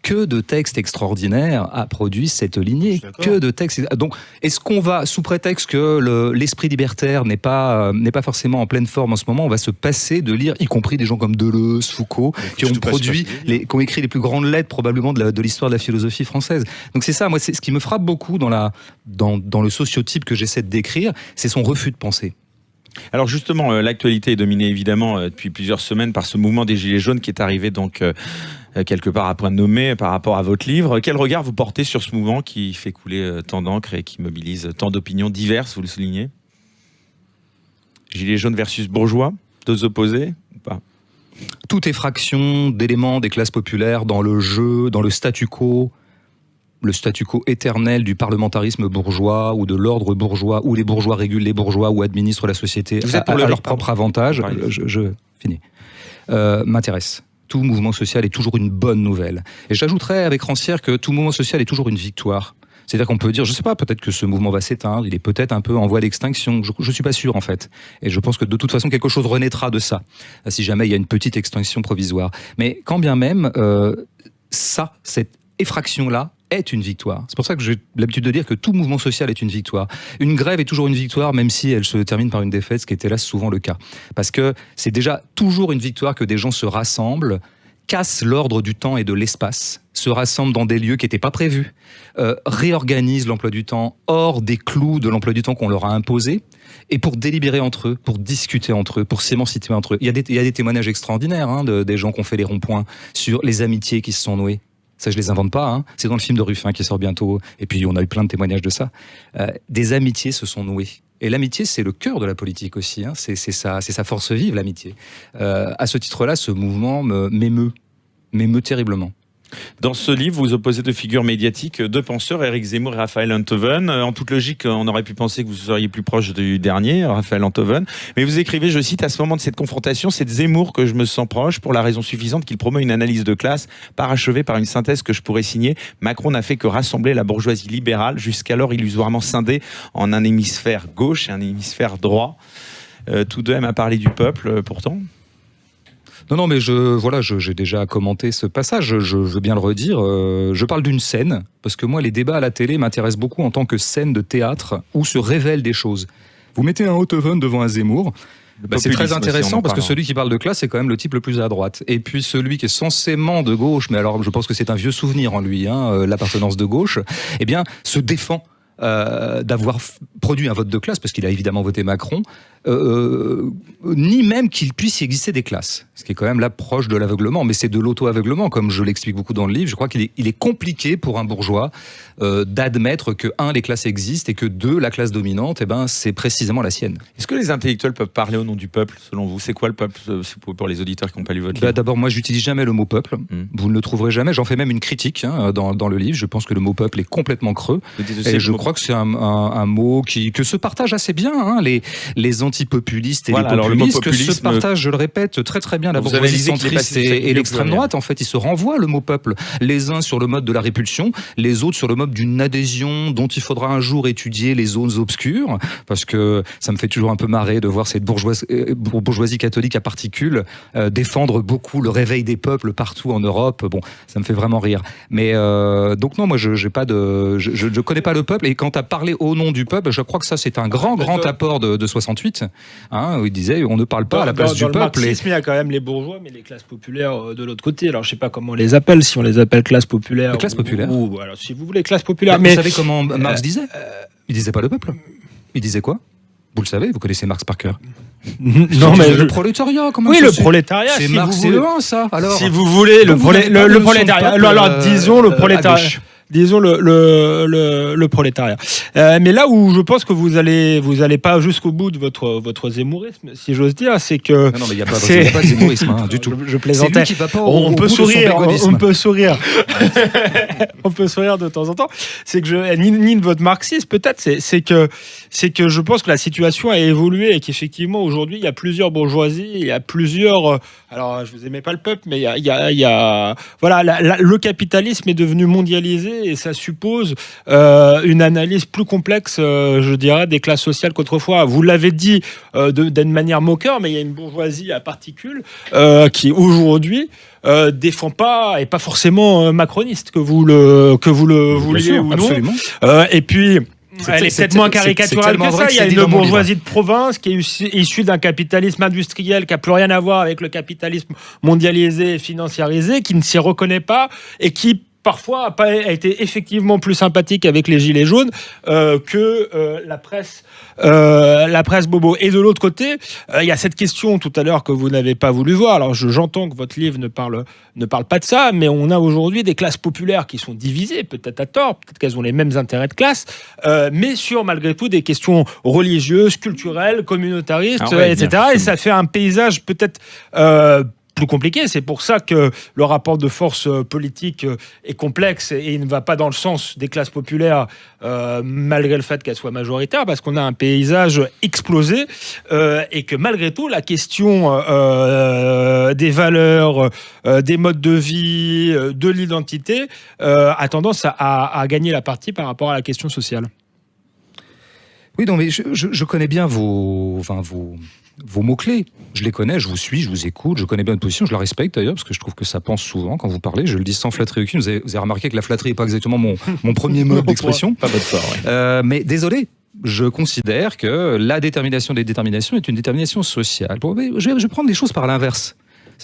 Que de textes extraordinaires a produit cette lignée. Que de textes. Donc, est-ce qu'on va, sous prétexte que l'esprit libertaire n'est pas forcément en pleine forme en ce moment, on va se passer de lire, y compris des gens comme Deleuze, Foucault, qui ont produit, qui ont écrit les plus grandes lettres probablement de l'histoire de la philosophie française. Donc c'est ça, moi, c'est ce qui me frappe beaucoup dans le sociotype que j'essaie de décrire, c'est son refus de penser. Alors justement, l'actualité est dominée évidemment depuis plusieurs semaines par ce mouvement des Gilets jaunes qui est arrivé donc quelque part à point nommé par rapport à votre livre. Quel regard vous portez sur ce mouvement qui fait couler tant d'encre et qui mobilise tant d'opinions diverses, vous le soulignez? Gilets jaunes versus bourgeois, deux opposés ou pas? Toute effraction d'éléments des classes populaires dans le jeu, dans le statu quo éternel du parlementarisme bourgeois ou de l'ordre bourgeois, où les bourgeois régulent les bourgeois ou administrent la société à leur propre avantage, je finis, m'intéresse. Tout mouvement social est toujours une bonne nouvelle. Et j'ajouterais avec Rancière que tout mouvement social est toujours une victoire. C'est-à-dire qu'on peut dire, je ne sais pas, peut-être que ce mouvement va s'éteindre, il est peut-être un peu en voie d'extinction, je ne suis pas sûr en fait. Et je pense que de toute façon, quelque chose renaîtra de ça, si jamais il y a une petite extinction provisoire. Mais quand bien même, cette effraction-là, est une victoire. C'est pour ça que j'ai l'habitude de dire que tout mouvement social est une victoire. Une grève est toujours une victoire, même si elle se termine par une défaite, ce qui est hélas souvent le cas. Parce que c'est déjà toujours une victoire que des gens se rassemblent, cassent l'ordre du temps et de l'espace, se rassemblent dans des lieux qui n'étaient pas prévus, réorganisent l'emploi du temps hors des clous de l'emploi du temps qu'on leur a imposé, et pour délibérer entre eux, pour discuter entre eux, pour s'émanciper entre eux. Il y a des témoignages extraordinaires des gens qui ont fait les ronds-points sur les amitiés qui se sont nouées. Ça, je les invente pas. C'est dans le film de Ruffin qui sort bientôt. Et puis, on a eu plein de témoignages de ça. Des amitiés se sont nouées. Et l'amitié, c'est le cœur de la politique aussi. C'est sa force vive, l'amitié. À ce titre-là, ce mouvement m'émeut terriblement. Dans ce livre, vous opposez deux figures médiatiques, deux penseurs, Éric Zemmour et Raphaël Enthoven. En toute logique, on aurait pu penser que vous seriez plus proche du dernier, Raphaël Enthoven. Mais vous écrivez, je cite, à ce moment de cette confrontation, c'est de Zemmour que je me sens proche pour la raison suffisante qu'il promeut une analyse de classe parachevée par une synthèse que je pourrais signer. Macron n'a fait que rassembler la bourgeoisie libérale, jusqu'alors illusoirement scindée en un hémisphère gauche et un hémisphère droit. Tous deux aiment à parler du peuple, pourtant. Non, mais j'ai déjà commenté ce passage, je veux bien le redire. Je parle d'une scène, parce que moi, les débats à la télé m'intéressent beaucoup en tant que scène de théâtre où se révèlent des choses. Vous mettez un Enthoven devant un Zemmour, c'est très intéressant parce que celui qui parle de classe, c'est quand même le type le plus à droite. Et puis celui qui est censément de gauche, mais alors je pense que c'est un vieux souvenir en lui, l'appartenance de gauche, eh bien, se défend d'avoir produit un vote de classe, parce qu'il a évidemment voté Macron, ni même qu'il puisse y exister des classes, ce qui est quand même là proche de l'aveuglement, mais c'est de l'auto-aveuglement, comme je l'explique beaucoup dans le livre. Je crois qu'il est compliqué pour un bourgeois d'admettre que, les classes existent, et que deux, la classe dominante, c'est précisément la sienne. Est-ce que les intellectuels peuvent parler au nom du peuple, selon vous? C'est quoi le peuple, pour les auditeurs qui n'ont pas lu votre livre? D'abord, moi, j'utilise jamais le mot peuple. Vous ne le trouverez jamais. J'en fais même une critique dans le livre. Je pense que le mot peuple est complètement creux. Et je crois que c'est un mot que se partagent assez bien les antipopulistes et les populistes, que se partagent, je le répète, très très bien la bourgeoisie centriste et l'extrême droite. En fait, ils se renvoient le mot peuple. Les uns sur le mode de la répulsion, les autres sur le mode d'une adhésion dont il faudra un jour étudier les zones obscures, parce que ça me fait toujours un peu marrer de voir cette bourgeoisie catholique à particules défendre beaucoup le réveil des peuples partout en Europe. Bon, ça me fait vraiment rire. Mais donc non, moi je connais pas le peuple, et quand tu as parlé au nom du peuple, je crois que ça c'est un grand apport de 68, où il disait on ne parle pas à la place du peuple. Dans le marxisme, il y a quand même les bourgeois, mais les classes populaires de l'autre côté. Alors je sais pas comment on les appelle, si on les appelle classes populaires. Les classes populaires. Ou alors si vous voulez classes populaires. Mais vous savez comment Marx disait? Il disait pas le peuple. Il disait quoi? Vous le savez, vous connaissez Marx par cœur. Non, mais le prolétariat, comment oui, ça, le prolétariat. C'est si Marx, c'est le 1, ça. Alors, si vous voulez, le prolétariat. Alors, disons le prolétariat. Disons le prolétariat. Mais là où je pense que vous allez pas jusqu'au bout de votre zémourisme, si j'ose dire, c'est que non, mais il y a pas de zémourisme du tout. Je plaisantais. C'est lui qui va pas on peut sourire, on peut sourire de temps en temps. C'est que ni de votre marxisme peut-être, c'est que je pense que la situation a évolué et qu'effectivement aujourd'hui il y a plusieurs bourgeoisies, il y a plusieurs. Alors je vous aimais pas le peuple, mais il y a voilà, le capitalisme est devenu mondialisé. et ça suppose une analyse plus complexe, je dirais, des classes sociales qu'autrefois. Vous l'avez dit d'une manière moqueur, mais il y a une bourgeoisie à particules qui aujourd'hui défend pas et pas forcément macroniste, que vous le vouliez ou non. Absolument. Et puis elle est peut-être moins caricaturale que ça. Il y a une bourgeoisie de province qui est issue d'un capitalisme industriel qui n'a plus rien à voir avec le capitalisme mondialisé et financiarisé, qui ne s'y reconnaît pas et qui parfois a été effectivement plus sympathique avec les gilets jaunes que la presse bobo. Et de l'autre côté, il y a cette question tout à l'heure que vous n'avez pas voulu voir. Alors j'entends que votre livre ne parle pas de ça, mais on a aujourd'hui des classes populaires qui sont divisées, peut-être à tort, peut-être qu'elles ont les mêmes intérêts de classe, mais sur malgré tout des questions religieuses, culturelles, communautaristes, etc. Et ça fait un paysage peut-être plus compliqué. C'est pour ça que le rapport de force politique est complexe et il ne va pas dans le sens des classes populaires malgré le fait qu'elles soient majoritaires, parce qu'on a un paysage explosé et que malgré tout la question des valeurs, des modes de vie, de l'identité a tendance à gagner la partie par rapport à la question sociale. Oui, non, mais je connais bien vos mots-clés. Je les connais, je vous suis, je vous écoute, je connais bien votre position, je la respecte d'ailleurs, parce que je trouve que ça pense souvent quand vous parlez. Je le dis sans flatterie aucune. Vous avez remarqué que la flatterie n'est pas exactement mon premier mode d'expression. Pas votre part, ouais. Mais désolé, je considère que la détermination des déterminations est une détermination sociale. Je vais prendre les choses par l'inverse.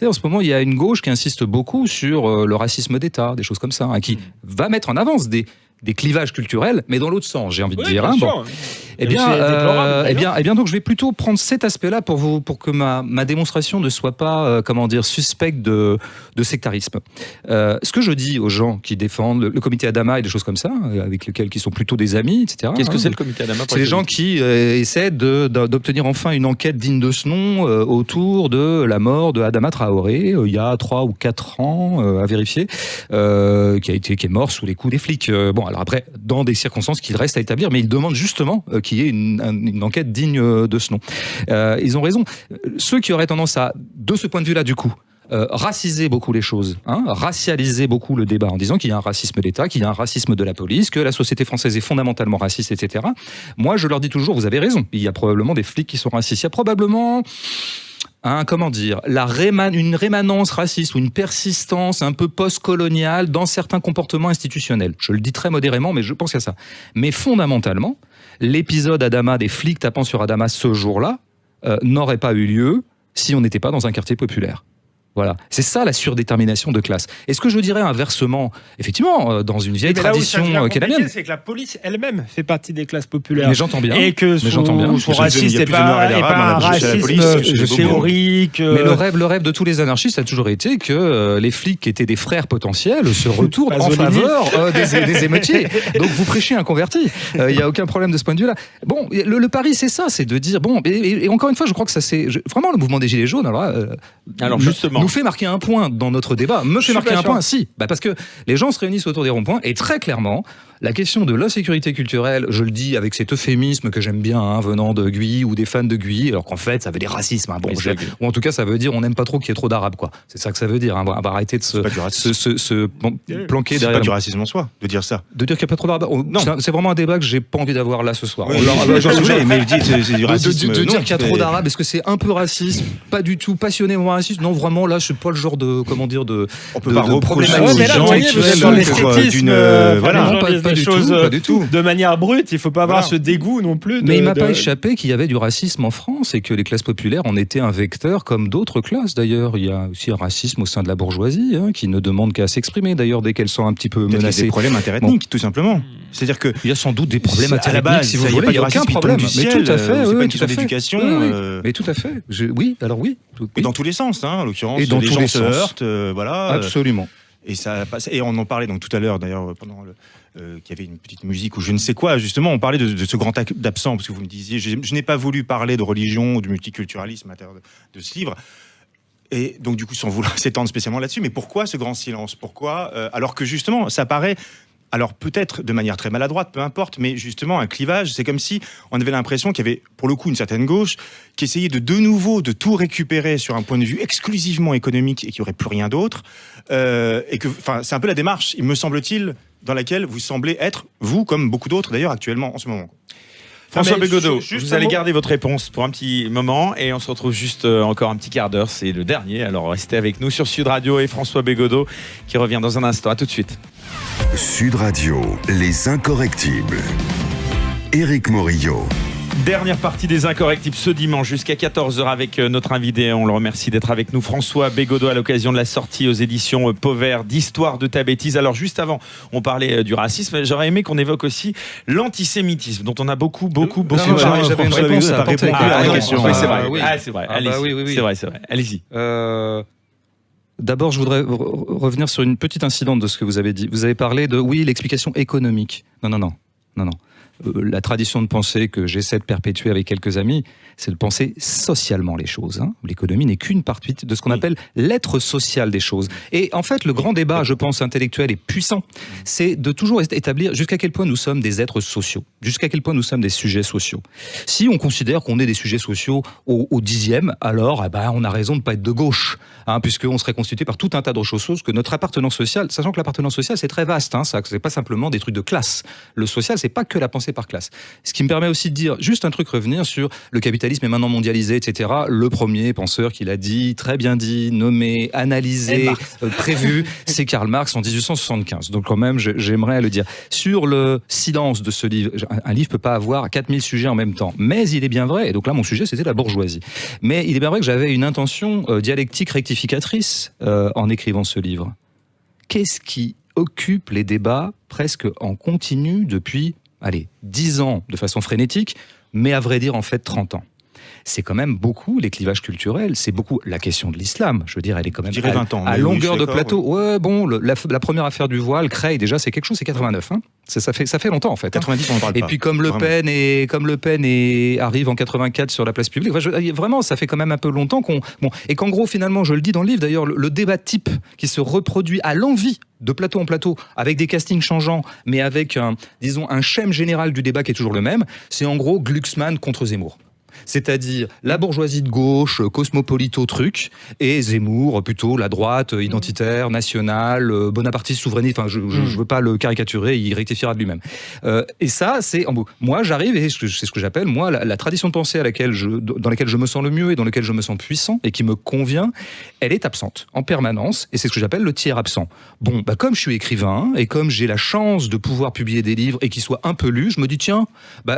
En ce moment, il y a une gauche qui insiste beaucoup sur le racisme d'État, des choses comme ça, hein, qui va mettre en avance des clivages culturels, mais dans l'autre sens, j'ai envie de dire. Bon. Eh bien, donc je vais plutôt prendre cet aspect-là pour que ma démonstration ne soit pas, suspecte de sectarisme. Ce que je dis aux gens qui défendent le comité Adama et des choses comme ça, avec lesquels qui sont plutôt des amis, etc. Qu'est-ce que c'est le comité Adama? C'est les gens qui essaient d'obtenir enfin une enquête digne de ce nom autour de la mort de Adama Traoré, il y a 3 ou 4 ans, à vérifier, qui est mort sous les coups des flics. Alors après, dans des circonstances qu'il reste à établir, mais ils demandent justement qu'il y ait une enquête digne de ce nom. Ils ont raison. Ceux qui auraient tendance à, de ce point de vue-là, du coup, raciser beaucoup les choses, racialiser beaucoup le débat en disant qu'il y a un racisme d'État, qu'il y a un racisme de la police, que la société française est fondamentalement raciste, etc. Moi, je leur dis toujours, vous avez raison, il y a probablement des flics qui sont racistes. Il y a probablement... une rémanence raciste ou une persistance un peu post-coloniale dans certains comportements institutionnels. Je le dis très modérément, mais je pense à ça. Mais fondamentalement, l'épisode Adama, des flics tapant sur Adama ce jour-là, n'aurait pas eu lieu si on n'était pas dans un quartier populaire. Voilà, c'est ça la surdétermination de classe. Est-ce que je dirais inversement, effectivement, dans une vieille tradition qui est la mienne, c'est que la police elle-même fait partie des classes populaires. Mais j'entends bien. Et que son racisme n'est pas un racisme théorique. Mais le rêve de tous les anarchistes a toujours été que les flics qui étaient des frères potentiels se retournent en faveur des émeutiers. Donc vous prêchez un converti. Il n'y a aucun problème de ce point de vue-là. Bon, le pari c'est ça, c'est de dire bon. Et encore une fois, je crois que ça c'est vraiment le mouvement des Gilets jaunes. Alors justement. Nous fait marquer un point dans notre débat. Me fait marquer un point, si. Parce que les gens se réunissent autour des ronds-points et très clairement, la question de l'insécurité culturelle, je le dis avec cet euphémisme que j'aime bien, venant de Guy ou des fans de Guy, alors qu'en fait, ça veut dire racisme. Ou en tout cas, ça veut dire on n'aime pas trop qu'il y ait trop d'arabes, quoi. C'est ça que ça veut dire. On va arrêter de se planquer derrière. C'est pas du racisme en soi, de dire ça. De dire qu'il n'y a pas trop d'arabes. C'est vraiment un débat que j'ai pas envie d'avoir là ce soir. Oui, mais dites, c'est du racisme. De dire qu'il y a trop d'arabes, est-ce que c'est un peu raciste? Pas du tout. Passionnément raciste? Non, vraiment, là, c'est pas le genre de on peut pas reprocher aux gens l'esthétisme, pas du tout. De manière brute, il faut pas avoir ce dégoût non plus. Mais il m'a pas échappé qu'il y avait du racisme en France et que les classes populaires en étaient un vecteur comme d'autres classes d'ailleurs. Il y a aussi un racisme au sein de la bourgeoisie qui ne demande qu'à s'exprimer d'ailleurs dès qu'elles sont un petit peu menacées. Il y a des problèmes interethniques, tout simplement. C'est-à-dire que il y a sans doute des problèmes interethniques si vous voulez. Il n'y a aucun problème. Mais tout à fait. C'est pas une question d'éducation. Mais tout à fait. Oui, alors oui. Et dans tous les sens, en l'occurrence. Et dans tous les sens. Voilà. Absolument. Et ça passe. Et on en parlait donc tout à l'heure d'ailleurs pendant qu'il y avait une petite musique ou je ne sais quoi. Justement, on parlait de ce grand absent parce que vous me disiez, je n'ai pas voulu parler de religion ou de multiculturalisme à l'intérieur de ce livre. Et donc du coup, sans vouloir s'étendre spécialement là-dessus, mais pourquoi ce grand silence? Pourquoi alors que justement, ça paraît. Alors peut-être de manière très maladroite, peu importe, mais justement un clivage, c'est comme si on avait l'impression qu'il y avait pour le coup une certaine gauche qui essayait de nouveau de tout récupérer sur un point de vue exclusivement économique et qu'il n'y aurait plus rien d'autre. Et que, enfin, c'est un peu la démarche, il me semble-t-il, dans laquelle vous semblez être, vous, comme beaucoup d'autres d'ailleurs actuellement en ce moment. François Bégodeau, juste vous un allez mot. garder votre réponse pour un petit moment et on se retrouve juste encore un petit quart d'heure, c'est le dernier, alors restez avec nous sur Sud Radio et François Bégodeau qui revient dans un instant. À tout de suite. Sud Radio, les incorrectibles. Éric Morillo. Dernière partie des Incorrectibles ce dimanche jusqu'à 14h avec notre invité. On le remercie d'être avec nous. François Bégodeau à l'occasion de la sortie aux éditions Pauvert d'Histoire de ta bêtise. Alors juste avant, on parlait du racisme. J'aurais aimé qu'on évoque aussi l'antisémitisme dont on a beaucoup non, parlé. j'avais une réponse à apporter. C'est vrai. oui. C'est vrai. Ah, Allez-y. bah oui. C'est vrai. Allez-y. D'abord, je voudrais revenir sur une petite incidente de ce que vous avez dit. Vous avez parlé de, l'explication économique. Non. La tradition de pensée que j'essaie de perpétuer avec quelques amis, c'est de penser socialement les choses. L'économie n'est qu'une partie de ce qu'on appelle l'être social des choses. Et en fait, le grand débat, je pense, intellectuel et puissant, c'est de toujours établir jusqu'à quel point nous sommes des êtres sociaux, jusqu'à quel point nous sommes des sujets sociaux. Si on considère qu'on est des sujets sociaux au 10e, alors on a raison de ne pas être de gauche, puisqu'on serait constitué par tout un tas d'autres choses que notre appartenance sociale, sachant que l'appartenance sociale, c'est très vaste, ça, c'est pas simplement des trucs de classe. Le social, c'est pas que la pensée par classe. Ce qui me permet aussi de dire juste un truc, revenir sur le capitalisme est maintenant mondialisé, etc. Le premier penseur qui l'a dit, très bien dit, nommé, analysé, prévu, c'est Karl Marx en 1875. Donc quand même, j'aimerais le dire. Sur le silence de ce livre, un livre peut pas avoir 4000 sujets en même temps. Mais il est bien vrai, et donc là mon sujet c'était la bourgeoisie. Mais il est bien vrai que j'avais une intention dialectique rectificatrice en écrivant ce livre. Qu'est-ce qui occupe les débats presque en continu depuis 10 ans de façon frénétique, mais à vrai dire, en fait, 30 ans. C'est quand même beaucoup les clivages culturels, c'est beaucoup la question de l'islam. Je veux dire, elle est quand même 20 ans, à longueur de plateau. Oui. Ouais, bon, la première affaire du voile, Creil, déjà, c'est quelque chose, c'est 89. Ça fait longtemps, en fait. 90, on en parle pas. Et puis, comme Le Pen arrive en 84 sur la place publique, vraiment, ça fait quand même un peu longtemps et qu'en gros, finalement, je le dis dans le livre, d'ailleurs, le débat type qui se reproduit à l'envi, de plateau en plateau, avec des castings changeants, mais avec un schème général du débat qui est toujours le même, c'est en gros Glucksmann contre Zemmour. C'est-à-dire la bourgeoisie de gauche, cosmopolito truc, et Zemmour, plutôt la droite, identitaire, nationale, bonapartiste, souverainiste, je veux pas le caricaturer, il rectifiera de lui-même. Et ça, c'est en bout. Moi, j'arrive, et c'est ce que j'appelle, moi, la tradition de pensée dans laquelle je me sens le mieux et dans laquelle je me sens puissant et qui me convient, elle est absente en permanence, et c'est ce que j'appelle le tiers absent. Bon, comme je suis écrivain, et comme j'ai la chance de pouvoir publier des livres et qu'ils soient un peu lus, je me dis, tiens,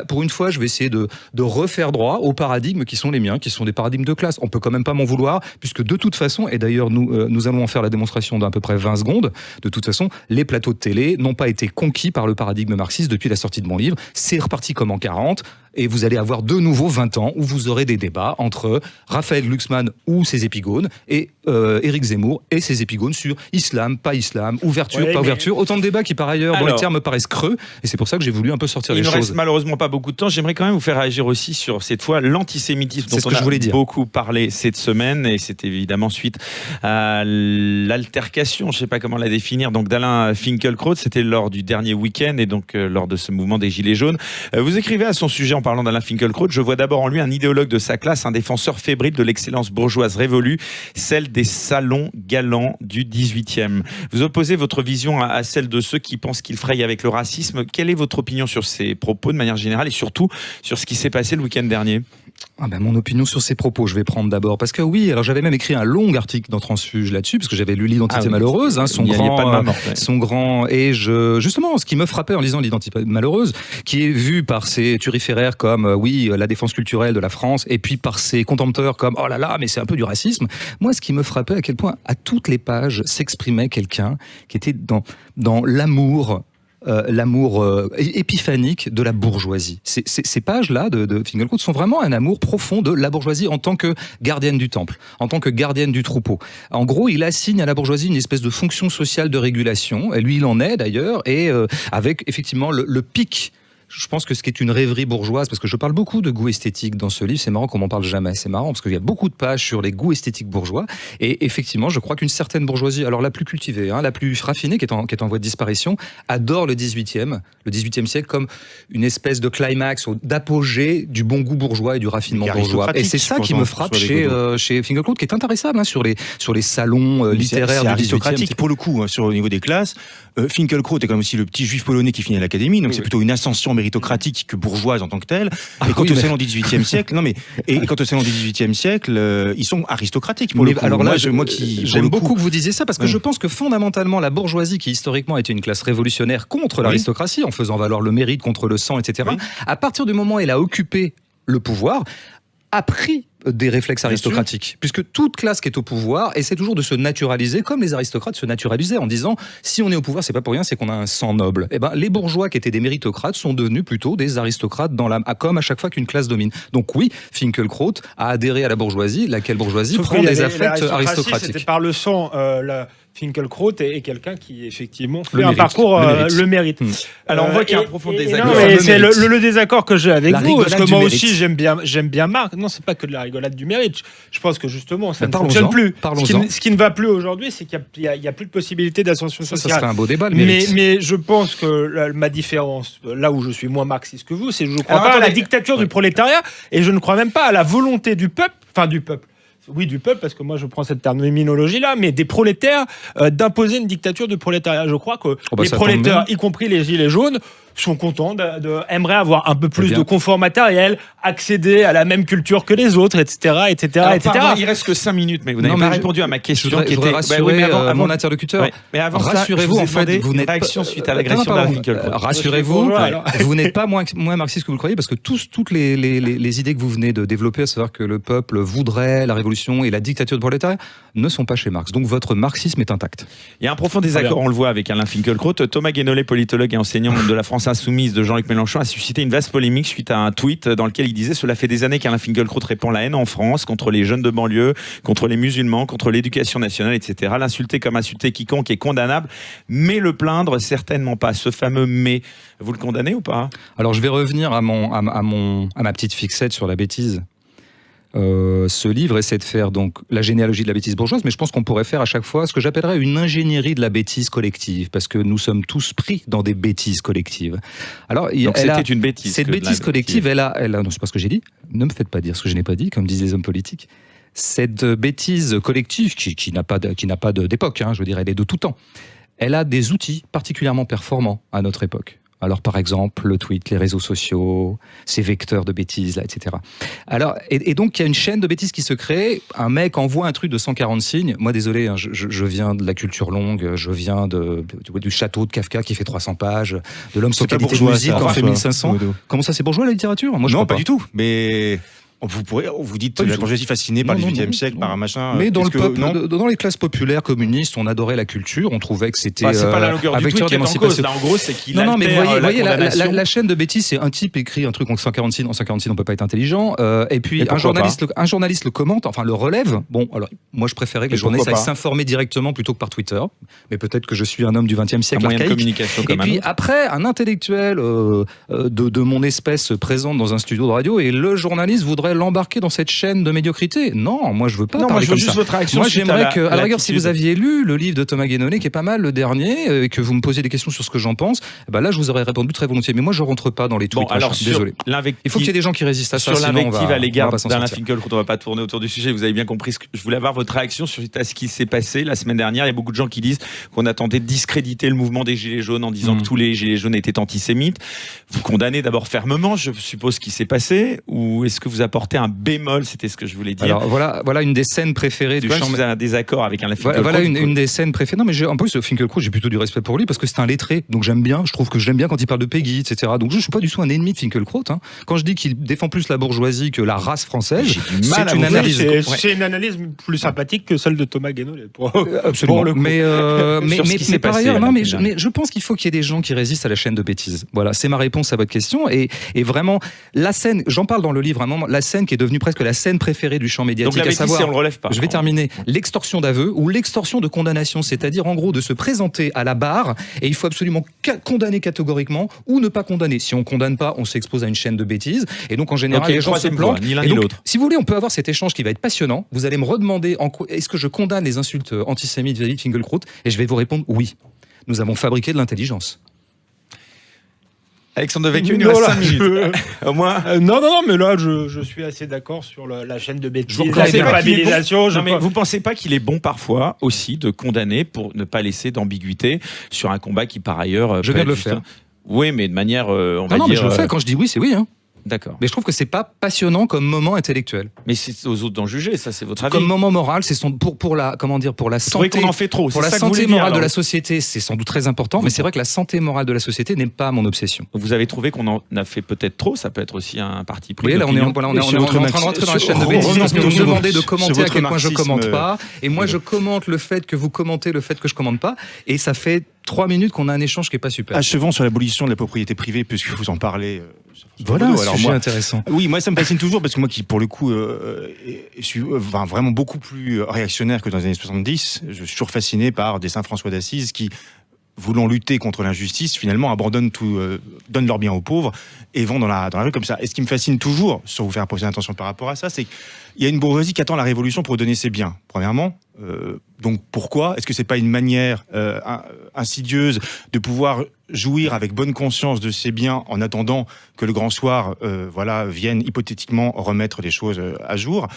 pour une fois, je vais essayer de refaire droit aux paradigmes qui sont les miens, qui sont des paradigmes de classe. On peut quand même pas m'en vouloir, puisque de toute façon, et d'ailleurs nous allons en faire la démonstration d'à peu près 20 secondes, de toute façon, les plateaux de télé n'ont pas été conquis par le paradigme marxiste depuis la sortie de mon livre. C'est reparti comme en 40, et vous allez avoir de nouveau 20 ans où vous aurez des débats entre Raphaël Glucksmann ou ses épigones et Éric Zemmour et ses épigones sur islam, pas islam, ouverture, pas ouverture. Autant de débats qui par ailleurs, dans les termes, me paraissent creux, et c'est pour ça que j'ai voulu un peu sortir les choses. Il ne reste malheureusement pas beaucoup de temps. J'aimerais quand même vous faire réagir aussi sur cette fois l'antisémitisme dont on a beaucoup parlé cette semaine, et c'est évidemment suite à l'altercation, je ne sais pas comment la définir, donc d'Alain Finkielkraut. C'était lors du dernier week-end et donc lors de ce mouvement des Gilets jaunes. Vous écrivez à son sujet en parlant d'Alain Finkielkraut: je vois d'abord en lui un idéologue de sa classe, un défenseur fébrile de l'excellence bourgeoise révolue, celle des salons galants du 18e. Vous opposez votre vision à celle de ceux qui pensent qu'il fraye avec le racisme. Quelle est votre opinion sur ces propos de manière générale et surtout sur ce qui s'est passé le week-end dernier? Mon opinion sur ces propos, je vais prendre d'abord. Parce que oui, alors j'avais même écrit un long article dans Transfuge là-dessus, parce que j'avais lu L'identité malheureuse, et justement, ce qui me frappait en lisant L'identité malheureuse, qui est vu par ses turiféraires comme, la défense culturelle de la France, et puis par ses contempteurs comme, oh là là, mais c'est un peu du racisme. Moi, ce qui me frappait, à quel point, à toutes les pages, s'exprimait quelqu'un qui était dans l'amour épiphanique de la bourgeoisie. Ces pages-là de Finkielkraut sont vraiment un amour profond de la bourgeoisie en tant que gardienne du temple, en tant que gardienne du troupeau. En gros, il assigne à la bourgeoisie une espèce de fonction sociale de régulation, et lui il en est d'ailleurs, et avec effectivement le pic je pense que ce qui est une rêverie bourgeoise, parce que je parle beaucoup de goût esthétique dans ce livre, c'est marrant qu'on m'en parle jamais, c'est marrant parce qu'il y a beaucoup de pages sur les goûts esthétiques bourgeois, et effectivement, je crois qu'une certaine bourgeoisie, alors la plus cultivée, la plus raffinée, qui est en voie de disparition, adore le 18e siècle comme une espèce de climax, d'apogée du bon goût bourgeois et du raffinement bourgeois. Et c'est ça qui me frappe chez Finkielkraut, qui est intéressable sur les salons littéraires c'est du aristocratique pour le coup, au niveau des classes. Finkielkraut est comme aussi le petit juif polonais qui finit à l'académie, donc c'est plutôt une ascension méritocratique que bourgeoise en tant que telle. Et quant au salon du 18e siècle, quant au salon du 18e siècle, ils sont aristocratiques pour le coup. Alors là, j'aime beaucoup que vous disiez ça, parce que je pense que fondamentalement, la bourgeoisie, qui historiquement était une classe révolutionnaire contre l'aristocratie, en faisant valoir le mérite contre le sang, etc., à partir du moment où elle a occupé le pouvoir, a pris des réflexes aristocratiques, puisque toute classe qui est au pouvoir essaie toujours de se naturaliser comme les aristocrates se naturalisaient, en disant si on est au pouvoir, c'est pas pour rien, c'est qu'on a un sang noble. Et ben les bourgeois qui étaient des méritocrates sont devenus plutôt des aristocrates dans l'âme, comme à chaque fois qu'une classe domine. Donc oui, Finkielkraut a adhéré à la bourgeoisie, laquelle bourgeoisie prend des affects aristocratiques. C'était par le sang. Finkielkraut est quelqu'un qui effectivement fait un parcours le mérite. Alors on voit qu'il y a un profond désaccord. C'est le désaccord que j'ai avec vous, parce que moi aussi j'aime bien Marx. Non, c'est pas que de la rigolade du mérite. Je pense que justement ça ne fonctionne plus. Ce qui ne va plus aujourd'hui, c'est qu'il y a plus de possibilité d'ascension sociale. Ça serait un beau débat. Mais je pense que ma différence, là où je suis moins marxiste que vous, c'est que je ne crois pas à la dictature du prolétariat, et je ne crois même pas à la volonté du peuple, oui, du peuple, parce que moi je prends cette terminologie-là, mais des prolétaires, d'imposer une dictature du prolétariat. Je crois que les prolétaires, y compris les gilets jaunes, sont contents, aimeraient avoir un peu plus de confort matériel, accéder à la même culture que les autres, etc. Alors, pardon, il reste que 5 minutes, mais vous n'avez pas répondu à ma question. Je voudrais rassurer mon interlocuteur. Mais avant rassurez-vous, ça, en fait, vous n'êtes réaction suite à l'agression de Finkielkraut. Rassurez-vous, vous n'êtes pas moins marxiste que vous le croyez, parce que toutes les idées que vous venez de développer, à savoir que le peuple voudrait la révolution et la dictature du prolétariat, ne sont pas chez Marx. Donc votre marxisme est intact. Il y a un profond désaccord, on le voit avec Alain Finkielkraut. Thomas Guénolé, politologue et enseignant de la France insoumise de Jean-Luc Mélenchon, a suscité une vaste polémique suite à un tweet dans lequel il disait: cela fait des années qu'Alain Finkielkraut répand la haine en France contre les jeunes de banlieue, contre les musulmans, contre l'éducation nationale, etc. L'insulter comme insulter quiconque est condamnable, mais le plaindre certainement pas. Ce fameux mais, vous le condamnez ou pas? Alors je vais revenir à ma petite fixette sur la bêtise. Ce livre essaie de faire donc la généalogie de la bêtise bourgeoise, mais je pense qu'on pourrait faire à chaque fois ce que j'appellerais une ingénierie de la bêtise collective, parce que nous sommes tous pris dans des bêtises collectives. Alors, donc c'était une bêtise. Cette bêtise collective, elle a, non, c'est pas ce que j'ai dit. Ne me faites pas dire ce que je n'ai pas dit, comme disent les hommes politiques. Cette bêtise collective qui n'a pas d'époque, je veux dire, elle est de tout temps. Elle a des outils particulièrement performants à notre époque. Alors, par exemple, le tweet, les réseaux sociaux, ces vecteurs de bêtises, là, etc. Alors, et donc, il y a une chaîne de bêtises qui se crée. Un mec envoie un truc de 140 signes. Moi, désolé, je viens de la culture longue, je viens du château de Kafka qui fait 300 pages, de l'homme sans qualité de musique qui en fait 1500. Comment ça, c'est bourgeois, la littérature? Moi, je non, crois pas du tout, mais... Vous dites la bourgeoisie fascinée par le 18e siècle, par un machin. Mais dans le peuple, dans les classes populaires communistes, on adorait la culture, on trouvait que c'était. C'est pas la longueur du tweet qui est en cause. Là, en gros, c'est qu'il non, mais vous voyez la chaîne de bêtises, c'est un type écrit un truc en 140 signes, on peut pas être intelligent. Et puis un journaliste le commente, enfin le relève. Bon, alors moi je préférais que les journalistes aillent s'informer directement plutôt que par Twitter. Mais peut-être que je suis un homme du 20e siècle. Un moyen de communication comme un autre. Et puis après, un intellectuel de mon espèce se présente dans un studio de radio et le journaliste voudrait l'embarquer dans cette chaîne de médiocrité. Non, moi je veux pas parler comme ça. Juste votre réaction. Moi j'aimerais que, à la rigueur, si vous aviez lu le livre de Thomas Guénolé, qui est pas mal, le dernier, et que vous me posiez des questions sur ce que j'en pense, là je vous aurais répondu très volontiers. Mais moi je rentre pas dans les tweets. Bon, alors désolé. Il faut qu'il y ait des gens qui résistent à ça. Sur l'invective à l'égard d'Alain Finkielkraut, on va pas tourner autour du sujet. Vous avez bien compris. Je voulais avoir votre réaction sur ce qui s'est passé la semaine dernière. Il y a beaucoup de gens qui disent qu'on a tenté de discréditer le mouvement des Gilets jaunes en disant que tous les Gilets jaunes étaient antisémites. Vous condamnez d'abord fermement, je suppose, ce qui s'est passé, ou est-ce que vous apportez un bémol? C'était ce que je voulais dire. Alors voilà une des scènes préférées du champ. Vous avez un désaccord avec Alain Finkielkraut. Voilà une des scènes préférées. Non, mais en plus Finkielkraut, j'ai plutôt du respect pour lui parce que c'est un lettré. Donc j'aime bien. Je trouve que j'aime bien quand il parle de Peggy, etc. Donc je suis pas du tout un ennemi de Finkielkraut. Quand je dis qu'il défend plus la bourgeoisie que la race française, c'est une analyse. C'est une analyse plus sympathique que celle de Thomas Guénolé. Absolument. Mais par ailleurs, non, mais je pense qu'il faut qu'il y ait des gens qui résistent à la chaîne de bêtises. Voilà, c'est ma réponse à votre question. Et vraiment, la scène, j'en parle dans le livre, la scène qui est devenue presque la scène préférée du champ médiatique. Donc la à bêtise, savoir, on le relève pas. je vais terminer. L'extorsion d'aveu ou l'extorsion de condamnation, c'est-à-dire en gros de se présenter à la barre et il faut absolument condamner catégoriquement ou ne pas condamner. Si on condamne pas, on s'expose à une chaîne de bêtises et donc en général les gens se plantent. Ni l'un Et ni donc, l'autre. si vous voulez, on peut avoir cet échange qui va être passionnant. Vous allez me redemander est-ce que je condamne les insultes antisémites vis-à-vis de Finkielkraut et je vais vous répondre oui. Nous avons fabriqué de l'intelligence. Alexandre Devecchio, il nous reste 5 minutes. Au moins. Non, mais là, je suis assez d'accord sur la chaîne de bêtises, Vous la pensez pas qu'il est bon défabilisation. Non, mais vous pensez pas qu'il est bon parfois aussi de condamner pour ne pas laisser d'ambiguïté sur un combat qui par ailleurs. Je peut viens de être le faire. Oui, mais de manière, on va Non, mais dire. je le fais. Quand je dis oui, c'est oui. Hein. D'accord. Mais je trouve que c'est pas passionnant comme moment intellectuel. Mais c'est aux autres d'en juger, ça c'est votre avis. Comme moment moral, c'est pour la Vous trouvez santé. qu'on en fait trop. Pour c'est la ça que vous santé voulez dire, morale de alors. la société, c'est sans doute très important, mais c'est vrai que la santé morale de la société n'est pas mon obsession. Vous avez trouvé qu'on en a fait peut-être trop. Ça peut être aussi un parti pris. Oui, là on est en train de rentrer dans la chaîne de bêtises parce que vous me demandez de commenter à quel point je commente pas, et moi je commente le fait que vous commentez le fait que je commente pas, et ça fait 3 minutes qu'on a un échange qui est pas super. Achevons sur l'abolition de la propriété privée, puisque vous en parlez. Voilà un Alors sujet moi, intéressant. oui, moi ça me fascine toujours parce que moi qui pour le coup je suis vraiment beaucoup plus réactionnaire que dans les années 70, je suis toujours fasciné par des Saint François d'Assise qui, voulant lutter contre l'injustice, finalement abandonnent tout, donnent leurs biens aux pauvres et vont dans la rue comme ça. Et ce qui me fascine toujours, sans vous faire poser attention par rapport à ça, c'est qu'il y a une bourgeoisie qui attend la révolution pour donner ses biens. Premièrement, donc pourquoi ? Est-ce que c'est pas une manière insidieuse de pouvoir jouir avec bonne conscience de ses biens en attendant que le grand soir vienne hypothétiquement remettre les choses à jour ?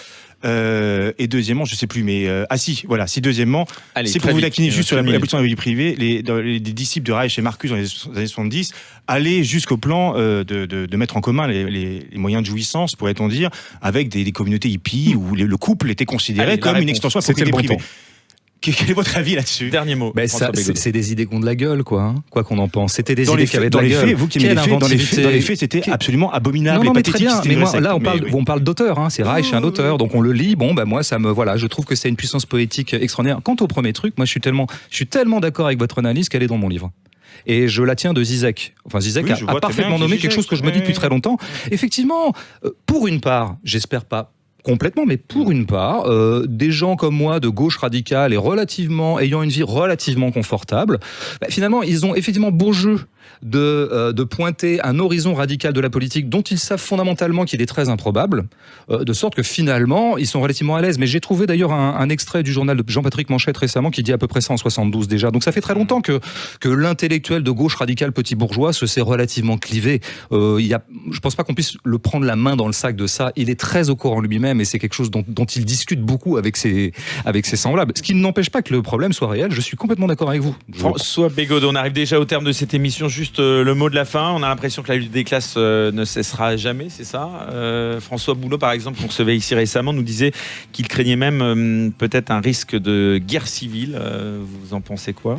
Et deuxièmement, je sais plus, mais si deuxièmement, Allez, c'est pour très vous vite, taquiner juste sur l'abolition de la vie privée, les disciples de Reich et Marcus dans les années 70 allaient jusqu'au plan de mettre en commun les moyens de jouissance, pourrait-on dire, avec des communautés hippies où le couple était considéré Allez, la comme une réponse. extension à la C'était propriété le bon privée. Quel est votre avis là-dessus ? Dernier mot. Ça, François Bégodeau. c'est des idées qui ont de la gueule, quoi qu'on en pense. C'était des Dans idées les qui avaient faits, de la gueule. vous qui aimez Quelle les faits, dans les inventivité. faits, c'était absolument abominable Non, et mais très pathétique. bien. C'était Mais une moi, secte, là, oui. on parle d'auteur. Hein. C'est Reich, un auteur, donc on le lit. Bon, moi, je trouve que c'est une puissance poétique extraordinaire. Quant au premier truc, moi, je suis tellement d'accord avec votre analyse qu'elle est dans mon livre. Et je la tiens de Zizek. Enfin, Zizek Oui, je a vois très parfaitement bien nommé qui quelque chose que je me dis depuis Zizek. très longtemps. Effectivement, pour une part, j'espère pas complètement, mais pour une part, des gens comme moi de gauche radicale et ayant une vie relativement confortable, finalement, ils ont effectivement beau jeu de pointer un horizon radical de la politique dont ils savent fondamentalement qu'il est très improbable, de sorte que finalement, ils sont relativement à l'aise. Mais j'ai trouvé d'ailleurs un extrait du journal de Jean-Patrick Manchette récemment qui dit à peu près ça en 72 déjà. Donc ça fait très longtemps que l'intellectuel de gauche radicale petit bourgeois se s'est relativement clivé. Je pense pas qu'on puisse le prendre la main dans le sac de ça. Il est très au courant lui-même et c'est quelque chose dont il discute beaucoup avec ses semblables. Ce qui n'empêche pas que le problème soit réel. Je suis complètement d'accord avec vous. François Bégodeau, on arrive déjà au terme de cette émission. Juste le mot de la fin. On a l'impression que la lutte des classes ne cessera jamais, c'est ça. François Boulot, par exemple, qu'on recevait ici récemment, nous disait qu'il craignait même peut-être un risque de guerre civile. Vous en pensez quoi ?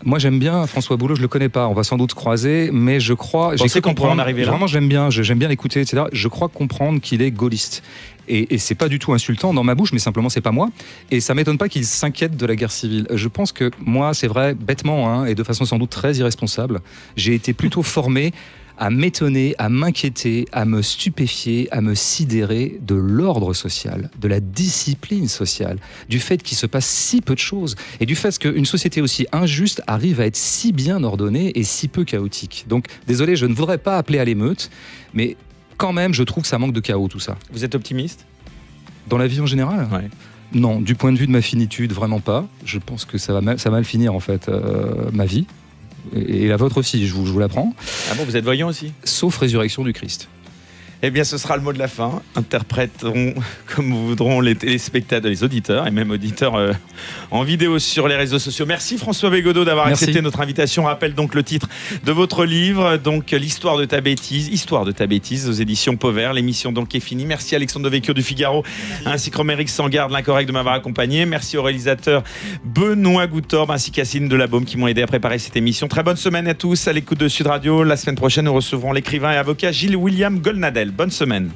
Moi j'aime bien François Boulot, je le connais pas, on va sans doute croire, mais je crois... Pensez qu'on pourrait en arriver là ? Vraiment j'aime bien l'écouter, etc. Je crois comprendre qu'il est gaulliste. Et c'est pas du tout insultant dans ma bouche, mais simplement c'est pas moi. Et ça m'étonne pas qu'il s'inquiète de la guerre civile. Je pense que moi, c'est vrai, bêtement, et de façon sans doute très irresponsable, j'ai été plutôt formé à m'étonner, à m'inquiéter, à me stupéfier, à me sidérer de l'ordre social, de la discipline sociale, du fait qu'il se passe si peu de choses et du fait qu'une société aussi injuste arrive à être si bien ordonnée et si peu chaotique. Donc, désolé, je ne voudrais pas appeler à l'émeute, mais quand même, je trouve que ça manque de chaos, tout ça. Vous êtes optimiste ? Dans la vie en général ? Ouais. Non, du point de vue de ma finitude, vraiment pas. Je pense que ça va mal finir, en fait, ma vie. Et la vôtre aussi, je vous l'apprends. Ah bon, vous êtes voyant aussi ? Sauf résurrection du Christ. Eh bien, ce sera le mot de la fin. Interpréteront comme voudront les téléspectateurs, les auditeurs et même auditeurs en vidéo sur les réseaux sociaux. Merci François Bégodeau d'avoir accepté notre invitation. On rappelle donc le titre de votre livre, donc Histoire de ta bêtise aux éditions Pauvert. L'émission donc est finie. Merci Alexandre Devecchio du Figaro ainsi que Roméric Sangarde, l'incorrect, de m'avoir accompagné. Merci aux réalisateurs Benoît Goutorbe ainsi qu'Yacine Delabaume qui m'ont aidé à préparer cette émission. Très bonne semaine à tous à l'écoute de Sud Radio. La semaine prochaine, nous recevrons l'écrivain et avocat Gilles William Golnadel. Bonne semaine.